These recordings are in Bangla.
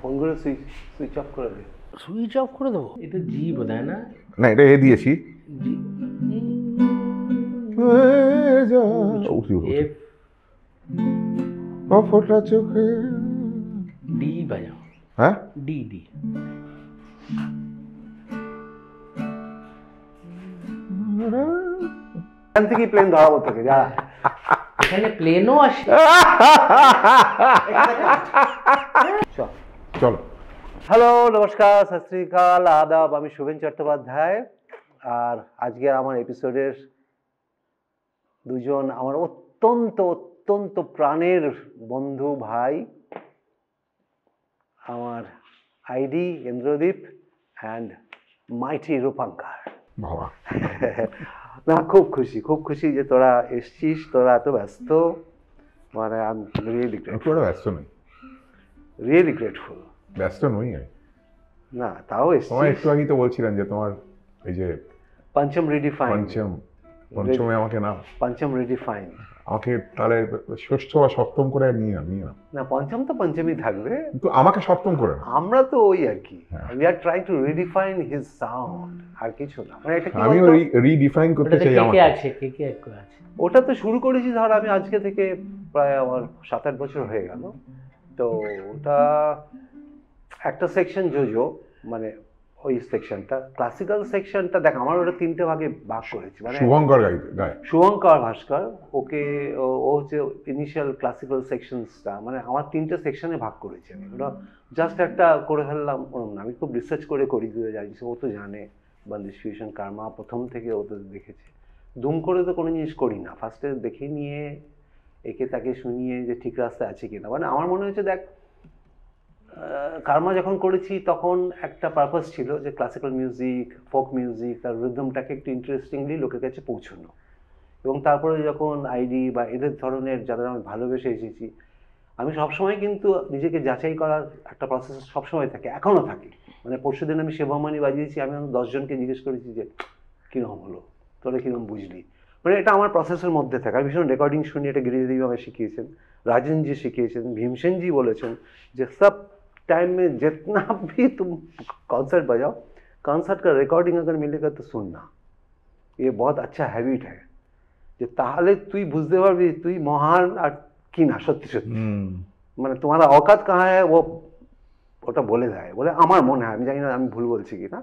ফোনগুলো সুইচ অফ করে দে। সুইচ অফ করে দেবো? এটা জি বোধহয় না? না, এটা এ দিয়েছি। এফ ফোটা চোখে ডি বাজাও। হ্যাঁ, ডি ডি। এখান থেকেই প্লেন ধরাবো তোকে, যা। এখানে প্লেনও আসে। চলো। হ্যালো, নমস্কার, সত শ্রী আকাল, আদাব। আমি শুভেন চট্টোপাধ্যায়। আর আজকে আমার এপিসোডের দুজন আমার অত্যন্ত অত্যন্ত প্রাণের বন্ধু ভাই, আমার আইডি ইন্দ্রদীপ অ্যান্ড মাইটি রূপাঙ্কার। বাবা, না, খুব খুশি যে তোরা এসছিস। তোরা এত ব্যস্ত, মানে আই এম রিয়েলি গ্রেটফুল। ব্যস্ত নই, রিয়েলি গ্রেটফুল। ব্যস্ত নই আমি। না, তাও তোমার এসছিস। একটু আগেই তো বলছিলাম যে তোমার এই যে পঞ্চম রিডিফাইন, পঞ্চমে আমাকে না, পঞ্চম রিডিফাইন আমাকে তাহলে ষষ্ঠ বা সপ্তম করে নিয়ে না। না, পঞ্চম তো পঞ্চমই থাকবে, কিন্তু আমাকে সপ্তম করে না। আমরা তো ওই আর কি, we are trying to redefine his sound, আর কিছু না। মানে এটা কি আমি বলতো, রিডিফাইন করতে চাই। কে আছে, কে আছে? ওটা তো শুরু করেছি ধর আমি আজকে থেকে প্রায় আমার 7-8 বছর হয়ে গেল। তো ওটা একটা সেকশন জোজো, মানে ওই সেকশনটা, ক্লাসিক্যাল সেকশনটা দেখ আমার ওটা 3টে ভাগে ভাগ করেছি। মানে শুভঙ্কর গায়, শুভঙ্কর ভাস্কর, ওকে ও হচ্ছে ইনিশিয়াল ক্লাসিক্যাল সেকশনসটা, মানে আমার 3টে সেকশনে ভাগ করেছি আমি। ওটা জাস্ট একটা করে ফেললাম ওরকম না, আমি খুব রিসার্চ করে জানিস, ও তো জানে বন্দিশ ফিউশন কার্মা প্রথম থেকে ও তো দেখেছে। দুম করে তো কোনো জিনিস করি না, ফার্স্টে দেখে নিয়ে একে তাকে শুনিয়ে যে ঠিক রাস্তা আছে কিনা। মানে আমার মনে হচ্ছে দেখ, কার্মা যখন করেছি তখন একটা পারপাস ছিল যে ক্লাসিক্যাল মিউজিক, ফোক মিউজিক, তার রিদমটাকে একটু ইন্টারেস্টিংলি লোকের কাছে পৌঁছানো। এবং তারপরে যখন আইডি বা এদের ধরনের যাদের আমি ভালোবেসে এসেছি, আমি সবসময় কিন্তু নিজেকে যাচাই করার একটা প্রসেস সবসময় থাকে, এখনও থাকে। মানে পরশু দিন আমি সেবামানি বাজিয়েছি, আমি 10 জনকে জিজ্ঞেস করেছি যে কীরকম হলো, তোরা কীরকম বুঝলি। মানে এটা আমার প্রসেসের মধ্যে থাকে। আমি ভীষণ রেকর্ডিং শুনি, এটা গিরিদেবী আমায় শিখিয়েছেন, রাজনজি শিখিয়েছেন, ভীমসেনজি বলেছেন যে সব टाइम में जितना भी तुम कॉन्सर्ट बजाओ, कॉन्सर्ट का रिकॉर्डिंग अगर मिलेगा तो सुनना, ये बहुत अच्छा हैबिट है। যে তাহলে তুই বুঝতে পারবি তুই মহান আর কি না। সত্যি সত্যি মানে তোমার অকাত কাহা হ্যায় ও ওটা বলে দেয় বলে আমার মনে হয়। আমি জানি না আমি ভুল বলছি কি না,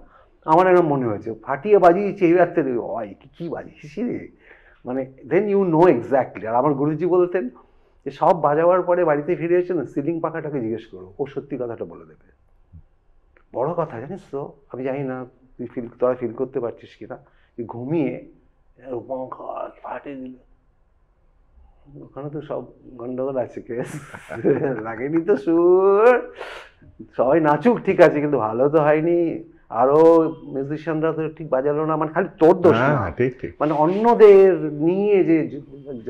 আমার এরকম মনে হয়েছে। ফাটিয়ে বাজিয়েছি এই রাত্রে, ওই কী বাজিয়েছি রে, মানে দেন ইউ নো এক্স্যাক্টলি। আর আমার গুরুজি বলতেন যে সব বাজাবার পরে বাড়িতে ফিরে এসে না সিলিং পাখাটাকে জিজ্ঞেস করো, ও সত্যি কথাটা বলে দেবে। বড় কথা জানিস তো, আমি জানি না তুই তোরা ফিল করতে পারছিস কিনা, ঘুমিয়ে রূপঙ্কর ফাটিয়ে দিল, ওখানে তো সব গন্ডগোল আছে, কেস লাগেনি তো সুর, সবাই নাচুক ঠিক আছে, কিন্তু ভালো তো হয়নি। আরো মিউজিশিয়ানরা তো ঠিক বাজালো না, মানে খালি তোর দোষ না, মানে অন্যদের নিয়ে যে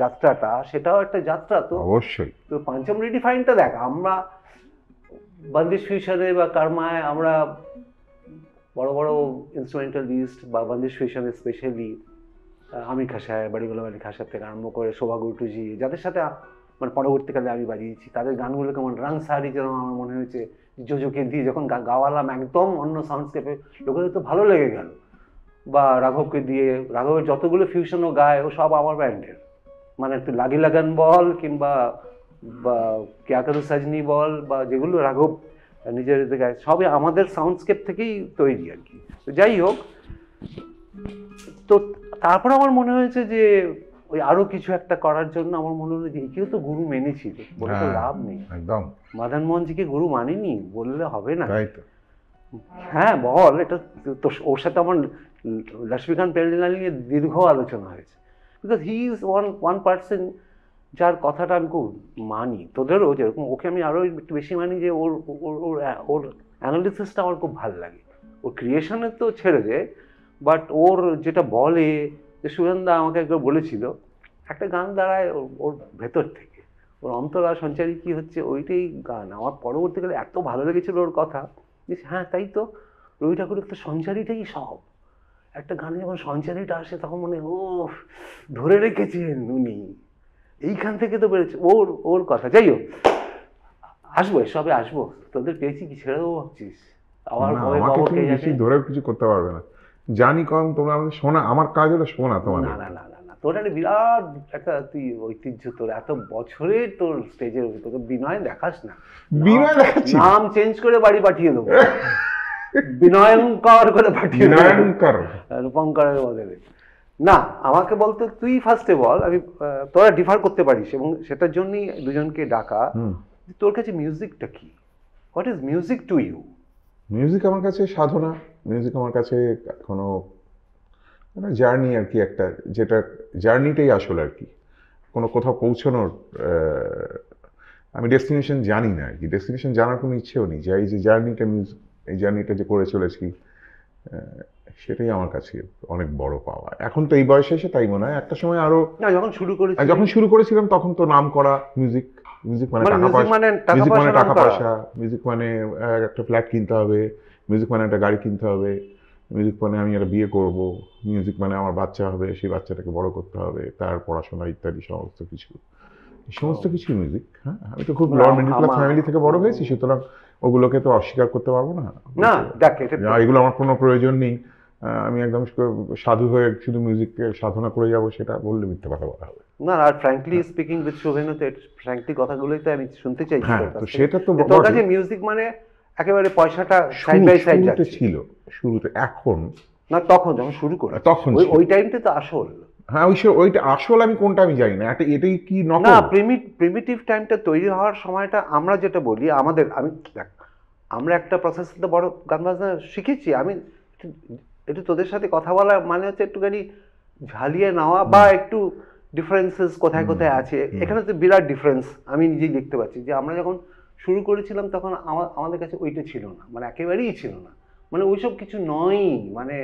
যাত্রাটা, সেটাও একটা যাত্রা তো অবশ্যই। তো পঞ্চম রিডিফাইনটা দেখ, আমরা বন্দিশ ফিউশনে বা কার্মায় আমরা বড় বড় ইনস্ট্রুমেন্টালিস্ট বা বন্দিশ ফিউশনে স্পেশালি আমির খাঁ সাহেব, বাড়িগুলো আলী খাঁ সাহেব থেকে আরম্ভ করে শোভা গুরুজি, যাদের সাথে মানে পরবর্তীকালে আমি বাজিয়েছি, তাদের গানগুলো কেমন রং সারি, যেন আমার মনে হয়েছে জোজোকে দিয়ে যখন গাওয়ালাম একদম অন্য সাউন্ডস্কেপে, লোকেদের তো ভালো লেগে গেল। বা রাঘবকে দিয়ে, রাঘবের যতগুলো ফিউশনও গায় ও সব আমার ব্যান্ডের, মানে তুই লাগি লাগান বল কিংবা বা ক্যা করু সাজনি বল, বা যেগুলো রাঘব নিজের গায়, সবই আমাদের সাউন্ডস্কেপ থেকেই তৈরি আর কি। তো যাই হোক, তো তারপর আমার মনে হয়েছে যে ওই আরো কিছু একটা করার জন্য আমার মনে হলো যে কেউ তো গুরু মেনেছিল, বলে তো লাভ নেই। একদম মদন মোহনজিকে গুরু মানিনি বললে হবে না। হ্যাঁ বল, এটা তো ওর সাথে আমার লক্ষ্মীকান্ত পেন্ডিলাল নিয়ে দীর্ঘ আলোচনা হয়েছে, because he is one person যার কথাটা আমি খুব মানি, তোদেরও যেরকম ওকে আমি আরও একটু বেশি মানি, যে ওর ওর ওর অ্যানালিসিসটা আমার খুব ভালো লাগে। ওর ক্রিয়েশনের তো ছেড়ে দে, বাট ওর যেটা বলে, যে সুরেন্দা আমাকে একবার বলেছিল একটা গান দাঁড়ায় ওর ভেতর থেকে, ওর অন্তরা সঞ্চারী কী হচ্ছে ওইটাই গান। আমার পরবর্তীকালে এত ভালো লেগেছিল ওর কথা, যে হ্যাঁ তাই তো, রবি ঠাকুরের তো সঞ্চারীটাই সব। একটা গানে যখন সঞ্চারীটা আসে তখন মনে ও ধরে রেখেছেন উনি, এইখান থেকে তো বেরোচ্ছে ওর ওর কথা। যাই হোক, আসবো, এসবে আসবো। তোদের পেয়েছি কি ছেড়ে দেবো ভাবছিস? আবার না, কবে আমাকে পাবো তুমি কে বেশি জানে। ধরেও কিছু করতে পারবে না। জানি কম, তোমরা আমাকে শোনা, আমার কাজ হলো শোনা তোমাদের। না না না না না, তোর একটা বিরাট একটা তুই ঐতিহ্য, তোর এত বছরের তোর স্টেজের, তোকে বিনয় দেখাস না। বিনয় দেখাচ্ছি না। নাম চেঞ্জ করে বাড়ি পাঠিয়ে দেবো, বিনয়ঙ্কর করে পাঠিয়ে দেবো, বিনয়ঙ্কর। রূপঙ্করের বদলে। না, আমাকে বলতো তুই ফার্স্টে বল, আমি তোরা ডিফার করতে পারিস, এবং সেটার জন্যই দুজনকে ডাকা। তোর কাছে মিউজিকটা কি? What is music to you? Music আমার কাছে সাধনা। মিউজিক আমার কাছে কোনো জার্নি আর কি, একটা যেটা জার্নিটাই আসল আর কি। কোনো কোথাও পৌঁছানোর আমি ডেস্টিনেশন জানি না আর কি, ডেস্টিনেশন জানার কোনো ইচ্ছেও নেই। যে এই যে জার্নিটা, মিউজিক এই জার্নিটা যে করে চলেছি, সেটাই আমার কাছে অনেক বড় পাওয়া। এখন তো এই বয়সে এসে তাই মনে হয়, একটা সময় আরো না, যখন শুরু করেছি, যখন শুরু করেছিলাম তখন তো নাম করা মিউজিক, মিউজিক মানে টাকা মিউজিক পয়সা, মানে টাকা মিউজিক মানে পয়সা, টাকা নাম করা। পয়সা, মিউজিক মানে একটা ফ্ল্যাট কিনতে হবে, মিউজিক মানে একটা গাড়ি কিনতে হবে, মিউজিক মানে আমি একটা বিয়ে করব, মিউজিক মানে আমার বাচ্চা হবে, সেই বাচ্চাটাকে বড় করতে হবে, তার পড়াশোনা ইত্যাদি সমস্ত কিছু, এই সমস্ত কিছু মিউজিক। হ্যাঁ, আমি তো খুব লোয়ার মিডল ক্লাস ফ্যামিলি থেকে বড় হয়েছি, সুতরাং ওগুলোকে তো অস্বীকার করতে পারবো না। না দেখ, এটা এগুলো আমার কোনো প্রয়োজন নেই। আমি একদম সাধু হয়ে শুধু মিউজিককে সাধনা করে যাব, সেটা বললে মিথ্যে কথা বলা হবে। না, আর ফ্র্যাঙ্কলি স্পিকিং উইথ শুভেন্দু, তো ফ্র্যাঙ্কলি কথাগুলোই তো আমি শুনতে চাইছি হ্যাঁ, তোর কাছ তো থেকে। সেটা তো তোর কাছে মিউজিক মানে একেবারে পয়সাটা সাইড বাই সাইড শুরুতে যাচ্ছে। ছিল, শুরুতে। এখন না, তখন যখন শুরু করে, তখন ওই ছিল। ওই টাইমটা তো আসল। হ্যাঁ, ওইটা আসল, আমি কোনটা আমি জানি না, এটাই কি না, নকল। প্রিমিটিভ টাইমটা তৈরি হওয়ার সময়টা আমরা যেটা বলি, আমাদের, আমি দেখ, আমরা একটা প্রসেসে বড় গান বাজনা শিখেছি। আমি একটু তোদের সাথে কথা বলা মানে হচ্ছে একটুখানি ঝালিয়ে নেওয়া, বা একটু ডিফারেন্সেস কোথায় কোথায় আছে। এখানে তো বিরাট ডিফারেন্স আমি নিজেই দেখতে পাচ্ছি, যে আমরা যখন শুরু করেছিলাম তখন আমাদের কাছে ওইটা ছিল না, মানে একেবারেই ছিল না, মানে ওইসব কিছু নয়। মানে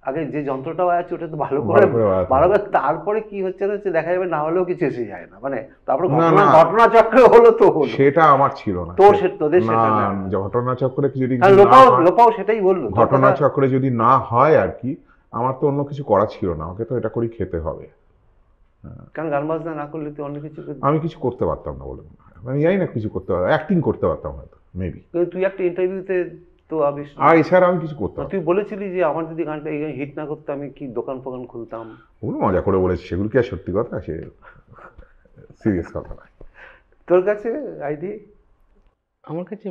আগে যে যন্ত্রটা আছে ওটা তো ভালো করে বাড়াবে, তারপরে কি হচ্ছে না হচ্ছে দেখা যাবে, না হলেও কিছু এসে যায় না, মানে তারপরে ঘটনাচক্রে হলো তো হলো। সেটা আমার ছিল না। তোদের সেটা না। ঘটনাচক্রে যদি লোপাও সেটাই বললো, ঘটনাচক্রে যদি না হয় আর কি, আমার তো অন্য কিছু করা ছিল না, আমাকে তো এটা করেই খেতে হবে। কারণ গান বাজনা না করলে তুই অন্য কিছু, আমি কিছু করতে পারতাম না বলে মনে হয়। আমি জানি না কিছু করতে পারতাম, অ্যাক্টিং করতে পারতাম হয়তো, মেবি। তুই একটা ইন্টারভিউতে তো আর এছাড়া আমি কিছু করতে পারতাম। তুই বলেছিলি যে আমার যদি গানটা হিট না করতো আমি কি দোকান ফোকান খুলতাম। ওগুলো মজা করে বলেছি, সেগুলো কি আর সত্যি কথা? সে সিরিয়াস কথা না। তোর কাছে আইডি? আমার কাছে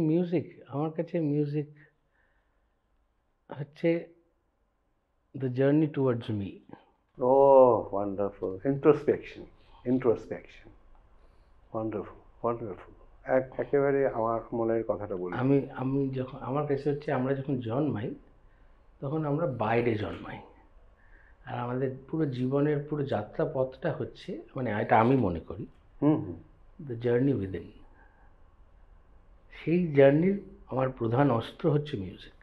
মিউজিক হচ্ছে দ্য জার্নি টুয়ার্ডস মি। ও ওয়ান্ডারফুল, ইন্ট্রোস্পেকশন, ওয়ান্ডারফুল। একেবারে আমার মনের কথাটা বলি। আমি যখন, আমার কাছে হচ্ছে আমরা যখন জন্মাই তখন আমরা বাইরে জন্মাই, আর আমাদের পুরো জীবনের পুরো যাত্রা পথটা হচ্ছে, মানে এটা আমি মনে করি, দ্য জার্নি উইদিন। সেই জার্নির আমার প্রধান অস্ত্র হচ্ছে মিউজিক।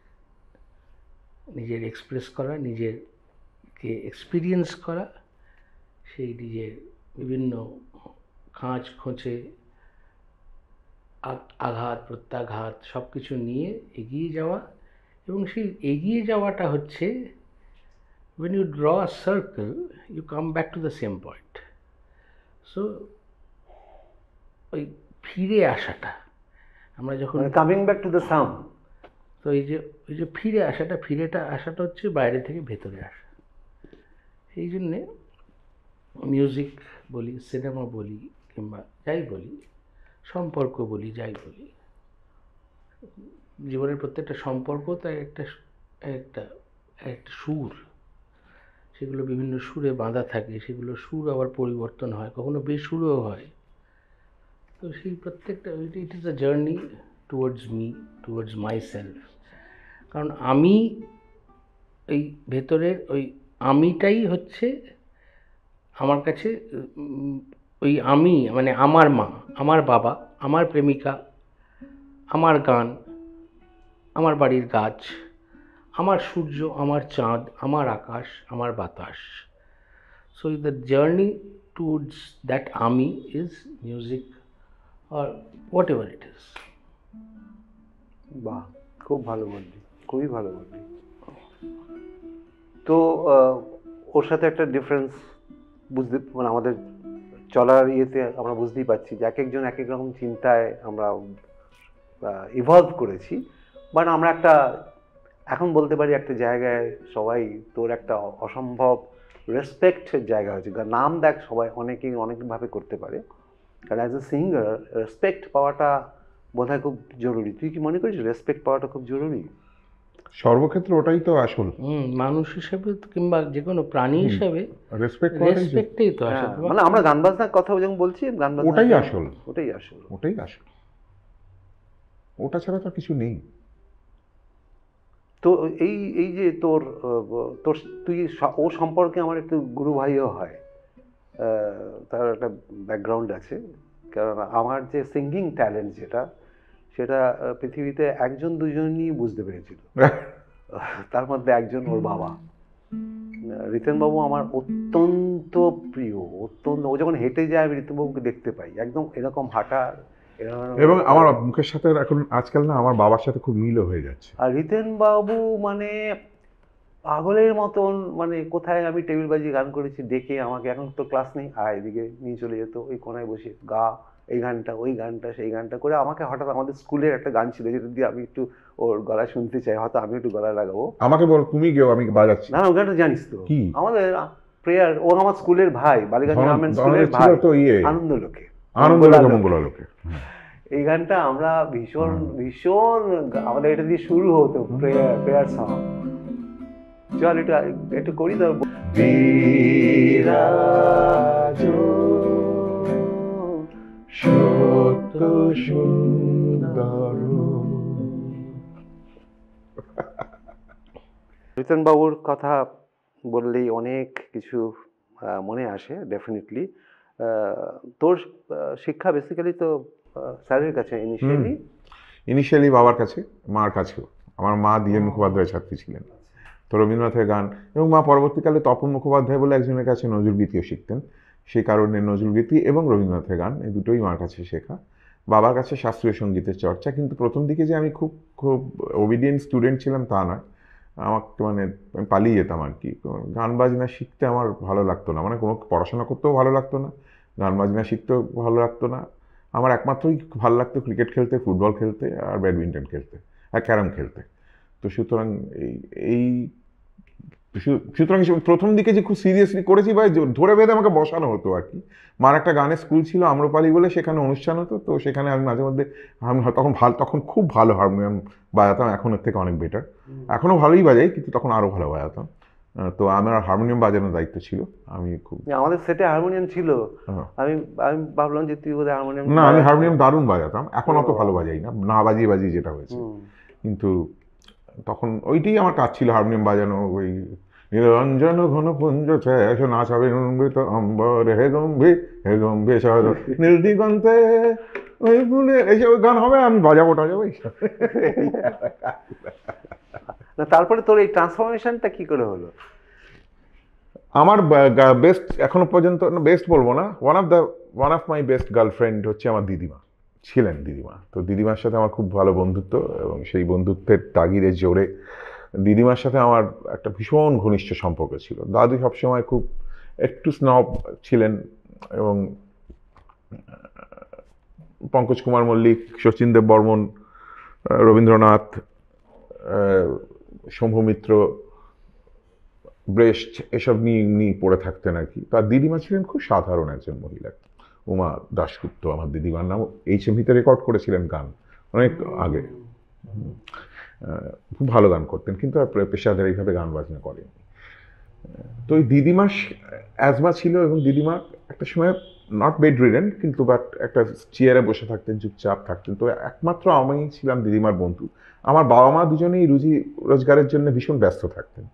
নিজের এক্সপ্রেস করা, নিজেরকে এক্সপিরিয়েন্স করা, সেই নিজের বিভিন্ন খাঁজ খোঁচে, আঘাত প্রত্যাঘাত সব কিছু নিয়ে এগিয়ে যাওয়া। এবং সেই এগিয়ে যাওয়াটা হচ্ছে, when you draw a circle you come back to the same point. So ওই ফিরে আসাটা, আমরা যখন কামিং ব্যাক টু দ্য সাম, তো এই যে ফিরে আসাটা হচ্ছে বাইরে থেকে ভেতরে আসা। সেই জন্যে মিউজিক বলি, সিনেমা বলি, কিংবা যাই বলি, সম্পর্ক বলি, যাই বলি, জীবনের প্রত্যেকটা সম্পর্ক তার একটা সুর, সেগুলো বিভিন্ন সুরে বাঁধা থাকে, সেগুলো সুর আবার পরিবর্তন হয়, কখনো বেসুরও হয়। তো সেই প্রত্যেকটা, it is a journey towards me, towards my self. কারণ আমি, এই ভেতরের ওই আমিটাই হচ্ছে আমার কাছে, ওই আমি মানে আমার মা, আমার বাবা, আমার প্রেমিকা, আমার গান, আমার বাড়ির গাছ, আমার সূর্য, আমার চাঁদ, আমার আকাশ, আমার বাতাস। So the journey towards that আমি is music or whatever it is. বাহ, খুব ভালো বললি, খুবই ভালো বললি। তো ওর সাথে একটা ডিফারেন্স বুঝতে, মানে আমাদের চলার ইয়েতে আমরা বুঝতেই পারছি যে এক একজন এক এক রকম চিন্তায় আমরা ইভলভ করেছি, বাট আমরা একটা এখন বলতে পারি একটা জায়গায় সবাই তোর একটা অসম্ভব রেসপেক্টের জায়গা হয়েছে। নাম দেখ সবাই অনেকেই অনেকভাবে করতে পারে, কারণ অ্যাজ এ সিঙ্গার রেসপেক্ট পাওয়াটা বোধহয় খুব জরুরি। তুই কি মনে করিস রেসপেক্ট পাওয়াটা খুব জরুরি? সর্বক্ষেত্রে ওটাই তো আসল। মানুষ হিসেবে কিংবা যে কোনো প্রাণী হিসেবে রেসপেক্টই তো আসল। মানে আমরা গান বাজনার কথা যখন বলছি, গান বাজনা ওটাই আসল, ওটাই আসল, ওটাই আসল, ওটা ছাড়া তো কিছু নেই। তো এই এই যে তোর তোর তুই ও সম্পর্কে আমার একটু গুরু ভাইও হয়, তার একটা ব্যাকগ্রাউন্ড আছে। কারণ আমার যে সিঙ্গিং ট্যালেন্ট সেটা পৃথিবীতে একজন দুজনই বুঝতে পেরেছিল, তার মধ্যে একজন ওর বাবা। রিতেনবাবু আমার অত্যন্ত প্রিয়, অত্যন্ত। ও যখন হেঁটে যায় আমি রিতেনবাবুকে দেখতে পাই, একদম এরকম হাঁটা। এবং আমার মুখের সাথে এখন আজকাল না আমার বাবার সাথে খুব মিলও হয়ে যাচ্ছে। আর রিতেনবাবু মানে পাগলের মতন, মানে কোথায় আমি টেবিল বাজিয়ে গান করেছি ডেকে আমাকে, এখন তো ক্লাস নেই, এদিকে নিয়ে চলে যেত, ওই কোনায় বসে গা, এই গানটা ওই গানটা সেই গানটা করে আমাকে। হঠাৎ আমাদের স্কুলের একটা গান ছিল যেটা দিয়ে আমি একটু ওর গলা শুনতে চাই, হয়তো আমি একটু গলা লাগাবো, আমাকে বল তুমি গেও, আমি বাজাচ্ছি। না ওই গানটা জানিস তো? কি? আমাদের প্রেয়ার, ও আমার স্কুলের ভাই, বালিগঞ্জ গভর্নমেন্ট স্কুলের ভাই, আনন্দলোকে, মঙ্গলালোকে। এই গানটা আমরা ভীষণ ভীষণ আমাদের এটা দিয়ে শুরু হতো, প্রেয়ার সং। চল একটু একটু করি তো। সত্য সুন্দর। রিতেনবাবুর কথা বললেই অনেক কিছু মনে আসে ডেফিনেটলি। তোর শিক্ষা বেসিক্যালি তো স্যারের কাছে ইনিশিয়ালি বাবার কাছে, মার কাছেও। আমার মা দ্বিজেন মুখোপাধ্যায়ের ছাত্রী ছিলেন, তো রবীন্দ্রনাথের গান, এবং মা পরবর্তীকালে তপন মুখোপাধ্যায় বলে একজনের কাছে নজরুলগীতিও শিখতেন। সেই কারণে নজরুলগীতি এবং রবীন্দ্রনাথের গান এই দুটোই মার কাছে শেখা। বাবার কাছে শাস্ত্রীয় সঙ্গীতের চর্চা। কিন্তু প্রথম দিকে যে আমি খুব খুব ওবিডিয়েন্ট স্টুডেন্ট ছিলাম তা নয়, আমাকে মানে আমি পালিয়ে যেতাম আর কি। গান বাজনা শিখতে আমার ভালো লাগতো না, মানে কোনো পড়াশোনা করতেও ভালো লাগতো না, গান বাজনা শিখতেও ভালো লাগতো না। আমার একমাত্রই ভালো লাগতো ক্রিকেট খেলতে, ফুটবল খেলতে, আর ব্যাডমিন্টন খেলতে, আর ক্যারাম খেলতে। তো সুতরাং এই সুতরাং প্রথম দিকে যে খুব সিরিয়াসলি করেছি বা ধরে বেঁধে আমাকে বসানো হতো আর কি। মার একটা গানের স্কুল ছিল আম্রপালি বলে, সেখানে অনুষ্ঠান হতো, তো সেখানে আমি মাঝে মধ্যে তখন খুব ভালো হারমোনিয়াম বাজাতাম, এখনের থেকে অনেক বেটার। এখনও ভালোই বাজাই, কিন্তু তখন আরও ভালো বাজাতাম। তো আমার হারমোনিয়াম বাজানোর দায়িত্ব ছিল। আমি খুব, আমাদের সেটে হারমোনিয়াম ছিল, আমি ভাবলাম যে তুই বোধহয় হারমোনিয়াম। না, আমি হারমোনিয়াম দারুণ বাজাতাম, এখন অত ভালো বাজাই না, না বাজিয়ে বাজিয়ে যেটা হয়েছে। কিন্তু তখন ওইটাই আমার কাজ ছিল, হারমোনিয়াম বাজানো। ওই নিরঞ্জন ঘন পুঞ্জ এসো নাচাবে অমৃত অম্বর হে গম্ভীর হে গম্ভীর শহর নীল দিগন্তে ওই ফুলে, এইসব গান হবে, আমি বাজাবো টাজাবো এইসব। তারপরে তোর এই ট্রান্সফরমেশনটা কি করে হলো? আমার বেস্ট এখনো পর্যন্ত, বেস্ট বলবো না, one of my best girlfriend হচ্ছে আমার দিদিমা ছিলেন। দিদিমা, তো দিদিমার সাথে আমার খুব ভালো বন্ধুত্ব, এবং সেই বন্ধুত্বের তাগিদের জোরে দিদিমার সাথে আমার একটা ভীষণ ঘনিষ্ঠ সম্পর্ক ছিল। দাদু সবসময় খুব একটু স্নব ছিলেন, এবং পঙ্কজ কুমার মল্লিক, শচীনদেব বর্মন, রবীন্দ্রনাথ, শম্ভু মিত্র, ব্রেস্ট, এসব নিয়ে পড়ে থাকতেন আর কি। তার দিদিমা ছিলেন খুব সাধারণ একজন মহিলা, উমা দাশগুপ্ত আমার দিদিমার নাম। HMV-তে রেকর্ড করেছিলেন গান অনেক আগে, খুব ভালো গান করতেন, কিন্তু আর পেশাদারিভাবে গান বাজনা করেননি। তো ওই দিদিমার অ্যাজমা ছিল, এবং দিদিমা একটা সময় নট বেড রিডেন, কিন্তু বাট একটা চেয়ারে বসে থাকতেন, চুপচাপ থাকতেন। তো একমাত্র আমি ছিলাম দিদিমার বন্ধু। আমার বাবা মা দুজনেই রুজি রোজগারের জন্য ভীষণ ব্যস্ত থাকতেন,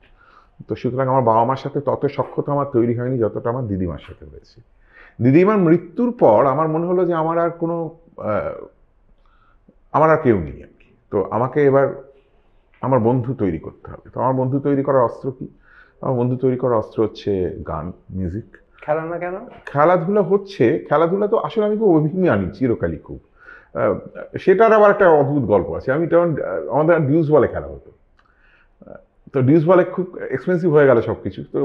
তো সুতরাং আমার বাবা মার সাথে তত সখ্যতা আমার তৈরি হয়নি যতটা আমার দিদিমার সাথে হয়েছে। দিদিমার মৃত্যুর পর আমার মনে হলো যে আমার আর কেউ নেই আর কি। তো আমাকে এবার আমার বন্ধু তৈরি করতে হবে। তো আমার বন্ধু তৈরি করার অস্ত্র কি? আমার বন্ধু তৈরি করার অস্ত্র হচ্ছে গান, মিউজিক। খেলা না কেন? খেলাধুলা হচ্ছে, খেলাধুলা তো আসলে আমি খুব অভিমানী চিরকালই খুব। সেটার আবার একটা অদ্ভুত গল্প আছে। আমি তখন আমাদের ডিউস বলে খেলা হতো, তো ডিউস বলে খুব এক্সপেন্সিভ হয়ে গেল সবকিছু। তো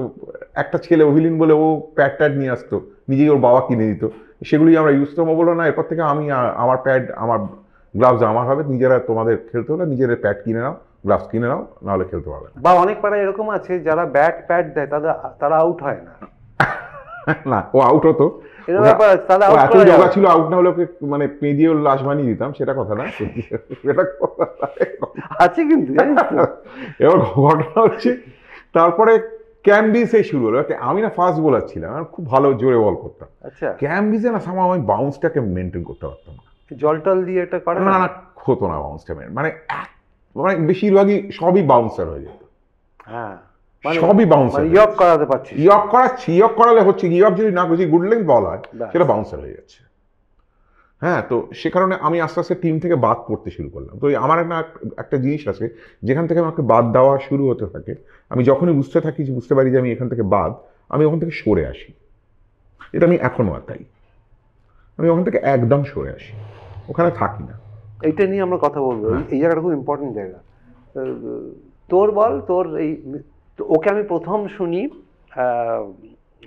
একটা ছেলে অভিলিন বলে ও প্যাড ট্যাড নিয়ে আসতো, নিজেই ওর বাবা কিনে দিত, সেগুলি আমরা ইউজ করবো। বললো না, এরপর থেকে আমি আমার প্যাড আমার গ্লাভস আমার হবে, নিজেরা তোমাদের খেলতে হলে নিজেদের প্যাড কিনে নাও, গ্লাভস কিনে নাও, নাহলে খেলতে পারবে না। বা অনেক পাড়ায় এরকম আছে যারা ব্যাট প্যাড দেয় তারা আউট হয় না। না, ও আউট হতো, এরকম ব্যাপার আছে, তাহলে আউট এত করা জগা যাবে। ছিল, আউট না হলে ওকে মানে পেঁদিয়ে ওর লাশ বানিয়ে দিতাম, সেটা কথা না। সেটা কথা না। আছে কিন্তু জানিস তো। এবার ঘটনা হচ্ছে তারপরে ক্যাম্বিসে শুরু হলো। আমি না ফাস্ট বোলার ছিলাম, আমি খুব ভালো জোরে বল করতাম। আচ্ছা, ক্যাম্বিসে না সামা আমি বাউন্সটাকে মেনটেন করতে পারতাম না। জল টল দিয়ে এটা করে না না, হতো না বাউন্সটা মানে মানে বেশিরভাগই সবই বাউন্সার হয়ে যেত। হ্যাঁ, সবই বাউন্সার। ইয়ক করাতে পারছিস। ইয়ক করাচ্ছি, ইয়ক করালে হচ্ছে ইয়ক যদি না করছি গুড লেন্থ বল হয়, ব্যাস। সেটা বাউন্সার হয়ে যাচ্ছে। হ্যাঁ, তো সে কারণে আমি আস্তে আস্তে টিম থেকে বাদ পড়তে শুরু করলাম। তো আমার একটা জিনিস আছে, যেখান থেকে আমাকে বাদ দেওয়া শুরু হতে থাকে, আমি যখনই বুঝতে পারি যে আমি এখান থেকে বাদ, আমি ওখান থেকে সরে আসি। এটা আমি এখনো তাই, আমি ওখান থেকে একদম সরে আসি, ওখানে থাকি না। এইটা নিয়ে আমরা কথা বলবো। এই জায়গাটা খুব ইম্পর্টেন্ট জায়গা। তোর বল, তোর এই ওকে আমি প্রথম শুনি,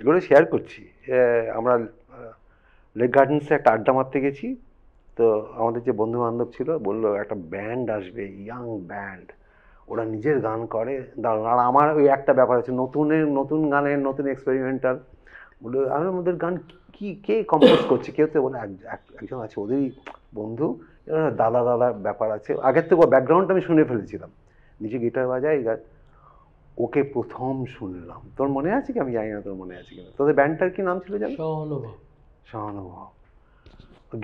এগুলো শেয়ার করছি। আমরা লেক গার্ডেন্সে একটা আড্ডা মারতে গেছি, তো আমাদের যে বন্ধু বান্ধব ছিল বললো একটা ব্যান্ড আসবে, ইয়াং ব্যান্ড, ওরা নিজের গান করে, দাঁড়ান। আর আমার ওই একটা ব্যাপার আছে, নতুন গানের নতুন এক্সপেরিমেন্টাল, বলে আমি ওদের গান কে কম্পোজ করছে, কেউ তো বলে একজন আছে ওদেরই বন্ধু, দাদার ব্যাপার আছে। আগের থেকে ব্যাকগ্রাউন্ডটা আমি শুনে ফেলেছিলাম, নিজে গিটার বাজায় গান। ওকে প্রথম শুনলাম, তোর মনে আছে কি আমি জানি না তোর মনে আছে কিনা, তোদের ব্যান্ডটার কি নাম ছিল জানো? সহানুভব।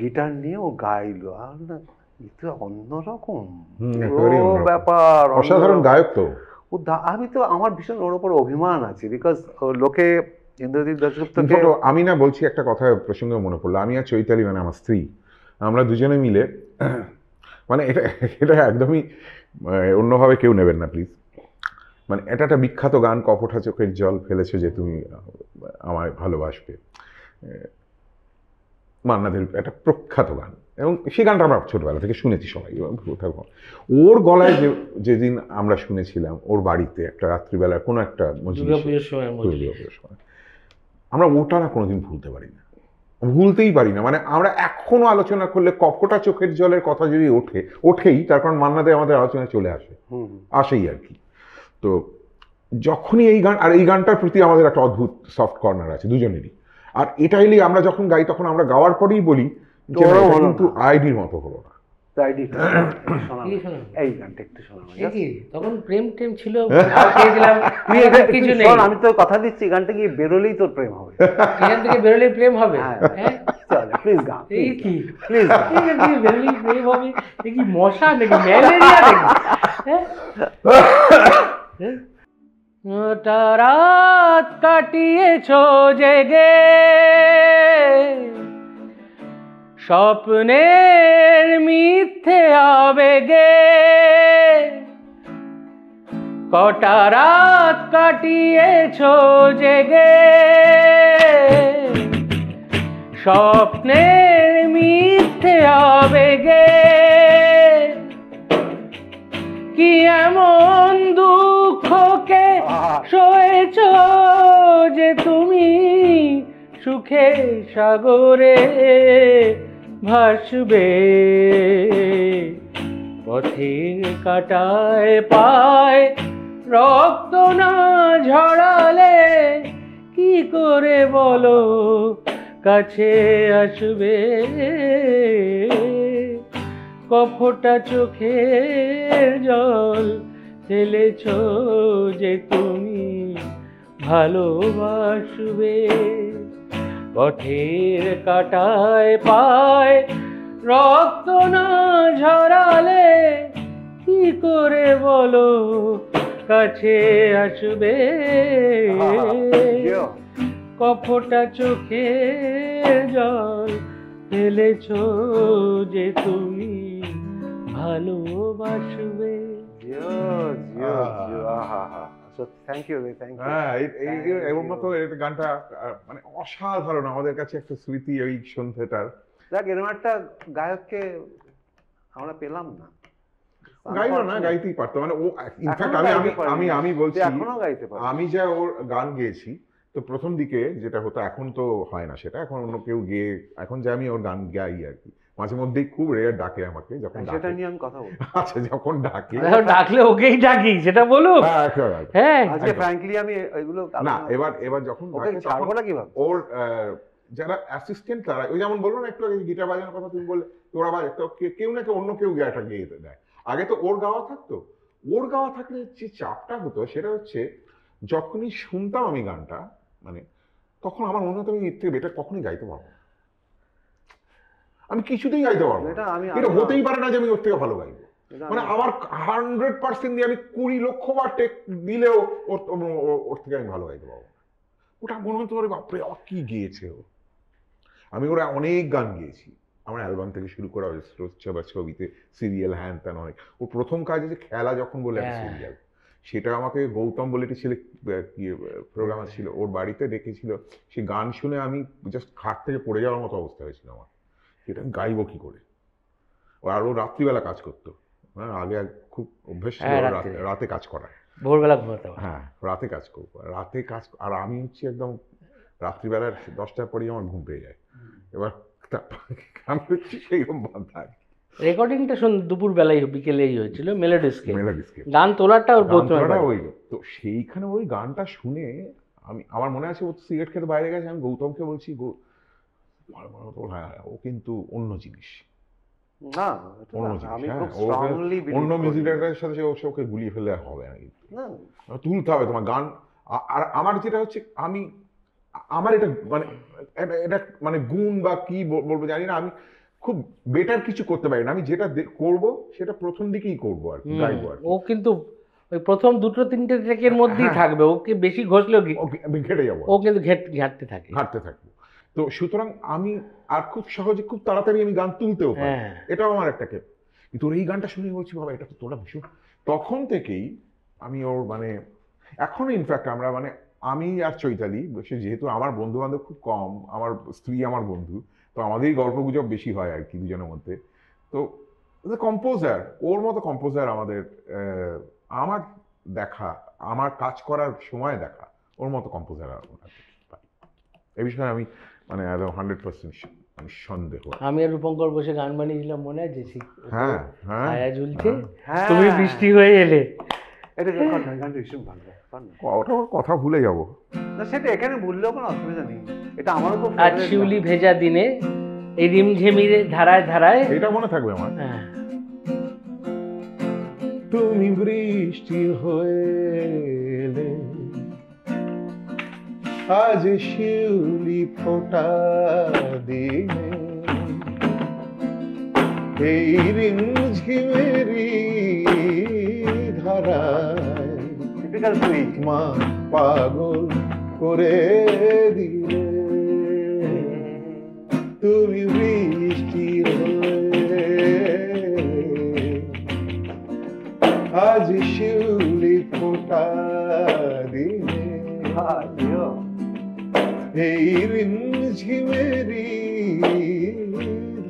গিটার নিয়ে ও গাইলো, আর না এটা অন্যরকম ব্যাপার, অসাধারণ গায়ক তো ও। আমি তো আমার ভীষণ ওর ওপর অভিমান আছে, বিকজ লোকে ইন্দ্রজিৎ দাশগুপ্তকে। আমি না বলছি একটা কথা প্রসঙ্গে মনে পড়লো, আমি আর চৈতালি মানে আমার স্ত্রী, আমরা দুজনে মিলে, মানে এটা একদমই অন্যভাবে কেউ নেবেন না প্লিজ, মানে এটা একটা বিখ্যাত গান, কপোটা চোখের জল ফেলেছে যে তুমি আমায় ভালোবাসবে, মান্নাদের একটা প্রখ্যাত গান, এবং সেই গানটা আমরা ছোটবেলা থেকে শুনেছি সবাই। ওর গলায় যেদিন আমরা শুনেছিলাম ওর বাড়িতে একটা রাত্রিবেলা কোনো একটা সময়, আমরা ওটা না কোনোদিন ভুলতেই পারি না। মানে আমরা এখনো আলোচনা করলে কপোটা চোখের জলের কথা যদি ওঠেই, তার কারণ মান্নাদে আমাদের আলোচনায় চলে আসেই আর কি। তো যখনই এই গান, আর এই গানটার প্রতি আমাদের একটা অদ্ভুত সফট কর্নার আছে দুজনেরই। আর এটাই আমরা যখন গাই, তখন আমরা গাওয়ার পরেই বলি যে কিন্তু আইডির মতো হলো না। তখন প্রেম ছিল। আমি তো কথা দিচ্ছি, গানটা গিয়ে বেরোলেই তোর প্রেম হবে, এখান থেকে বেরোলেই প্রেম হবে। প্লিজ গা, প্লিজ বেরোলেই প্রেম হবে। কি মশা নাকি, ম্যালেরিয়া নাকি? রাত কাটিয়েছো জেগে, স্বপ্নের মিথ্যে আবেগে, কটা রাত কাটিয়েছো জেগে, স্বপ্নের মিথ্যে আবেগে, কি এমন দুঃখকে সয়েছ যে তুমি সুখে সাগরে ভাসবে, পথের কাটায় পায় রক্ত না ঝরালে কি করে বলো কাছে আসবে, কপোটা চোখের জল ফেলেছ যে তুমি ভালোবাসবে, পথের কাটায় পায় রক্ত না ঝরালে কি করে বলো কাছে আসবে, কপোটা চোখের জল ফেলেছ যে তুমি ভালোবাসবে। এবং মতো গানটা মানে অসাধারণ, আমাদের কাছে একটা স্মৃতি ওই সন্ধ্যেটার। দেখ, এরকম একটা গায়ককে আমরা পেলাম না। গাইলো না, গাইতেই পারতো, মানে ও ইনফ্যাক্ট এখনো গাইতে আমি বলছি এখনো গাইতে পারে। আমি যা ওর গান গেয়েছি, তো প্রথম দিকে যেটা হতো, এখন তো হয় না সেটা, এখন অন্য কেউ গেয়ে, এখন যে আমি ওর গান গাই আর কি, মাঝে মধ্যেই খুব রেয়ার ডাকে আমাকে, যখন সেটা ডাকে, নিয়ে আমি কথা বলবো। আচ্ছা যখন ডাকে, ডাকলে ওকেই ডাকি, সেটা বলুক। হ্যাঁ, একদম। হ্যাঁ, আজকে ফ্র্যাঙ্কলি আমি এগুলো না, এবার যখন ওকে ডাকে ছাড়বো তখন না কিভাবে? ওর যারা অ্যাসিস্ট্যান্ট তারা, ওই যেমন বললো না একটু আগে গিটার বাজানোর কথা, তুমি বললে ওরা বাজে, তো কেউ না কেউ অন্য কেউ গাটা গেয়ে দেয়। আগে তো ওর গাওয়া থাকতো, ওর গাওয়া থাকলে যে চাপটা হতো সেটা হচ্ছে, যখনই শুনতাম আমি গানটা, মানে তখন আমার মনে হতো আমি এর থেকে বেটার কখনোই গাইতে পারবো না, আমি কিছুতেই গাইতে পারবো না। এটা হতেই পারে না যে আমি ওর থেকে ভালো গাইবো, মানে আমার 100% দিয়ে আমি 20 লক্ষ বার টেক দিলেও ওর থেকে আমি ভালো গাইতে পারবো না। ওটা মনে হতো আরে বাপরে কি গিয়েছে ও। আমি ওরা অনেক গান গিয়েছি, আমার অ্যালবাম থেকে শুরু করা হয়েছে বা ছবিতে, সিরিয়াল, হ্যান ত্যান অনেক। ওর প্রথম কাজ হচ্ছে খেলা যখন বলে একটা সিরিয়াল, সেটা আমাকে গৌতম বলে একটি ছেলে প্রোগ্রামার ছিল, ওর বাড়িতে ডেকেছিল, সে গান শুনে আমি জাস্ট খাট থেকে পড়ে যাওয়ার মতো অবস্থা হয়েছিল আমার, সেটা আমি গাইবো কি করে। আর ও রাত্রিবেলা কাজ করতো, হ্যাঁ, আগে খুব অভ্যেস ছিল রাতে কাজ করা, ভোরবেলা ঘুমাতে হবে। হ্যাঁ, রাতে কাজ করবো, রাতে কাজ, আর আমি হচ্ছে একদম রাত্রিবেলার 10টার পরেই আমার ঘুম পেয়ে যায়। এবার আমি হচ্ছে সেইরকম বাধা। রেকর্ডিংটা দুপুর বেলায় বিকেলেই হয়েছিল, মেলোডিস্কে মেলোডিস্কে গান তোলাটা ওর ওই, তো সেইখানে ওই গানটা শুনে আমার মনে আছে, ও সিগারেট খেতে বাইরে গেছে, আমি গৌতমকে বলছি, ও কিন্তু অন্য জিনিস, না অন্য জিনিস, আমি হ্যাঁ, খুব স্ট্রংলি অন্য মিউজিক ডাইরেক্টরের সাথে ওকে গুলিয়ে ফেলে হবে না, না তুলতে হবে তোমার গান। আর আমার যেটা হচ্ছে, আমার এটা মানে এটা মানে গুণ বা কি বলবো জানি না, আমি খুব বেটার কিছু করতে পারি না, আমি যেটা করব সেটা প্রথম দিকেই করবো আর কি, গাইবো আর কি। ও কিন্তু ওই প্রথম 2-3টে ট্র্যাকের মধ্যেই থাকবে, ওকে বেশি ঘষলেও আমি ঘেটে যাবো, ও কিন্তু ঘাটতে থাকবো। তো সুতরাং আমি আর খুব সহজে, খুব তাড়াতাড়ি আমি গান তুলতেও পারি, এটাও আমার একটা কে। কিন্তু এই গানটা শুনে বলছি, বাবা এটা তো তোরা ভীষণ, তখন থেকেই আমি ওর মানে, এখনো ইনফ্যাক্ট আমরা মানে, আমি আর চৈতালি, যেহেতু আমার বন্ধু বান্ধব খুব কম, আমার স্ত্রী আমার বন্ধু, তো আমাদেরই গল্প গুজব বেশি হয় আর কি দুজনের মধ্যে। তো কম্পোজার, ওর মতো কম্পোজার আমাদের আমার দেখা, আমার কাজ করার সময় দেখা, ওর মতো কম্পোজার এই বিষয়ে আমি মানে 100% সন্দেহ। আমি আর রূপঙ্কর বসে গান বানিয়েছিলাম, মনে আছে? হ্যাঁ, হ্যাঁ, ছায়া ঝুলছে, তুমি বৃষ্টি হয়ে এলে, এটা গানটা ভীষণ ভালো। ওটা কথা ভুলে যাবো না, সেটা এখানে ভুললেও কোনো অসুবিধা নেই, এটা আমারও খুব আজ শিউলি ভেজা দিনে এই রিমঝিমিরে ধারায় ধারায়, এটা মনে থাকবে আমার। তুমি বৃষ্টি হয়ে এলে, আজ শিউলি ফোটা দিনে, এই রিমঝিমেরি ধারায় মা পাগল করে দিলে, তুমি বৃষ্টি হয়ে আজ শিউলি ফোটা দিনে, এই রিমঝিমেরি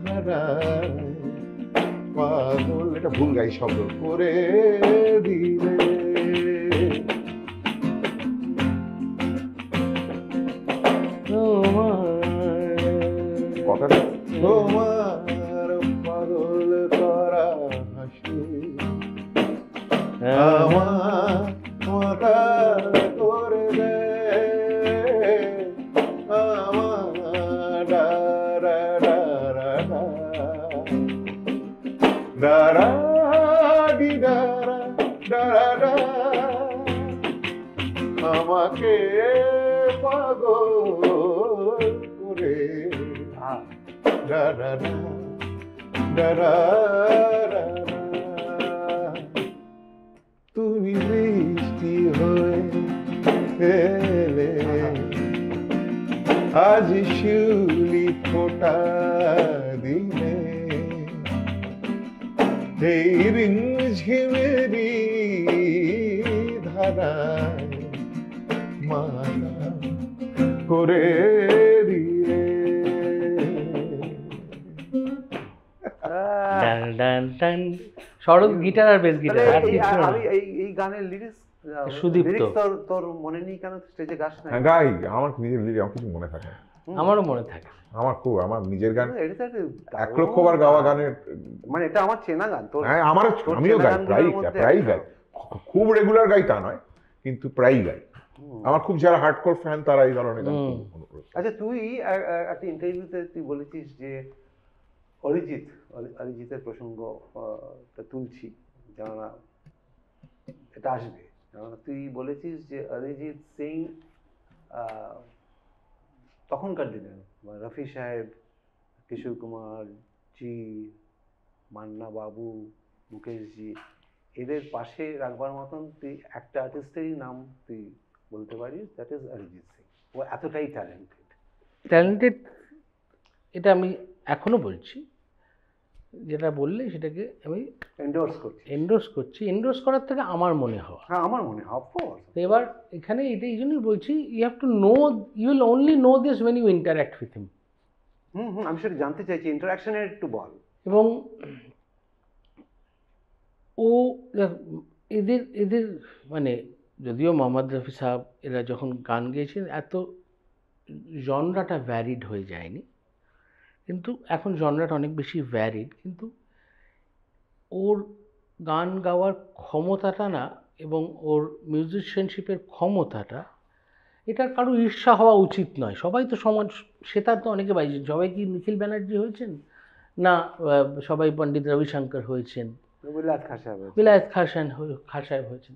ধারায় পাগল, এটা ভুল গাই শব্দ করে দিলে, কথাটা তোমার পাগল করা হাসি আমার মাথা করে দে, আমার Dara Dara Dara D Dara Dara Dara, আমাকে পাগল করে ডারা ডারা, তুমি বৃষ্টি হয়ে এলে, আজ শিউলি ফোটা দিনে, এই রিমঝিমেরি ধারায় মালা করে দিলে। শরৎ গিটার আর বেস গিটার, আর কিছু না। আমি এই গানের লিরিক্স সুদীপ্ত। তোর মনে নেই কেন? স্টেজে গাস না? হ্যাঁ গাই, আমার নিজের লিরিক আমার কিছু মনে থাকে না। আমারও মনে থাকে। আমার নিজের গান এটা তো একটা 1 লক্ষবার গাওয়া গানের, মানে এটা আমার চেনা গান। তোর হ্যাঁ আমিও গাই, প্রায়ই গাই, খুব রেগুলার গাই তা নয়, কিন্তু প্রায়ই গাই। আমার খুব যারা হার্ডকোর ফ্যান তারা এই ধরনের গান খুব অনুরোধ। আচ্ছা, তুই একটা ইন্টারভিউতে তুই বলেছিস যে অরিজিতের প্রসঙ্গ তুলছি, কেননা এটা আসবে, কেননা তুই বলেছিস যে অরিজিৎ সিং তখনকার দিনে রফি সাহেব, কিশোর কুমার জি, মান্না বাবু, মুকেশ জি, এদের পাশে রাখবার মতন তুই একটা আর্টিস্টেরই নাম তুই বলতে পারিস, দ্যাট ইজ অরিজিৎ সিং। ও এতটাই ট্যালেন্টেড, এটা আমি এখনো বলছি। যেটা বললে সেটাকে আমি এন্ডোর্স করছি। এন্ডোর্স করার থেকে আমার মনে হওয়া। হ্যাঁ, আমার মনে হয় অফকোর্স। তো এবার এখানে এটা এই জন্যই বলছি, you have to know, you will only know this when you interact with him. আমি সেটা জানতে চাইছি, ইন্টারাকশনের একটু বল। এবং ও এদের মানে, যদিও মোহাম্মদ রফি সাহেব এরা যখন গান গেয়েছেন এত জনরাটা ভ্যারিড হয়ে যায়নি, কিন্তু এখন জনরাটা অনেক বেশি ভ্যারিড, কিন্তু ওর গান গাওয়ার ক্ষমতাটা না, এবং ওর মিউজিশিয়ানশিপের ক্ষমতাটা, এটা কারো ঈর্ষা হওয়া উচিত নয়। সবাই তো সমান, সেটা তো অনেকে পাইছেন। সবাই কি নিখিল ব্যানার্জি হয়েছেন না? সবাই পণ্ডিত রবিশঙ্কর হয়েছেন, বিলায়েত খান সাহেব হয়েছেন।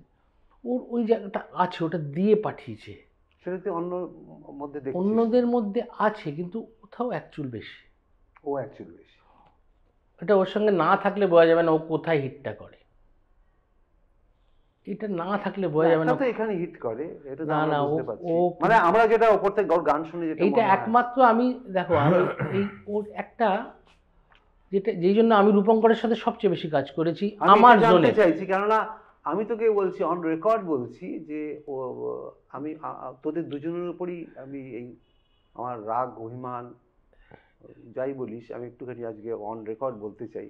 ওর ওই জায়গাটা আছে, ওটা দিয়ে পাঠিয়েছে। সেটা অন্যদের মধ্যে আছে, কিন্তু কোথাও একচুল বেশি। এটা ওর সঙ্গে না থাকলে বোঝা যাবে না ও কোথায় হিটটা করে। এটা না থাকলে বোঝা যাবে না এখানে হিট করে। এটা না না, ও মানে আমরা যেটা উপর থেকে গান শুনে যেটা এইটা একমাত্র আমি দেখো, আমি এই ওর একটা, যেটা যেই জন্য আমি রূপঙ্করের সাথে সবচেয়ে বেশি কাজ করেছি আমার জোনে চাইছি, কেননা আমি তোকে বলছি, অন রেকর্ড বলছি যে ও আমি তোদের দুজনের উপরই আমি এই আমার রাগ অভিমান যাই বলিস, আমি একটুখানি আজকে অন রেকর্ড বলতে চাই,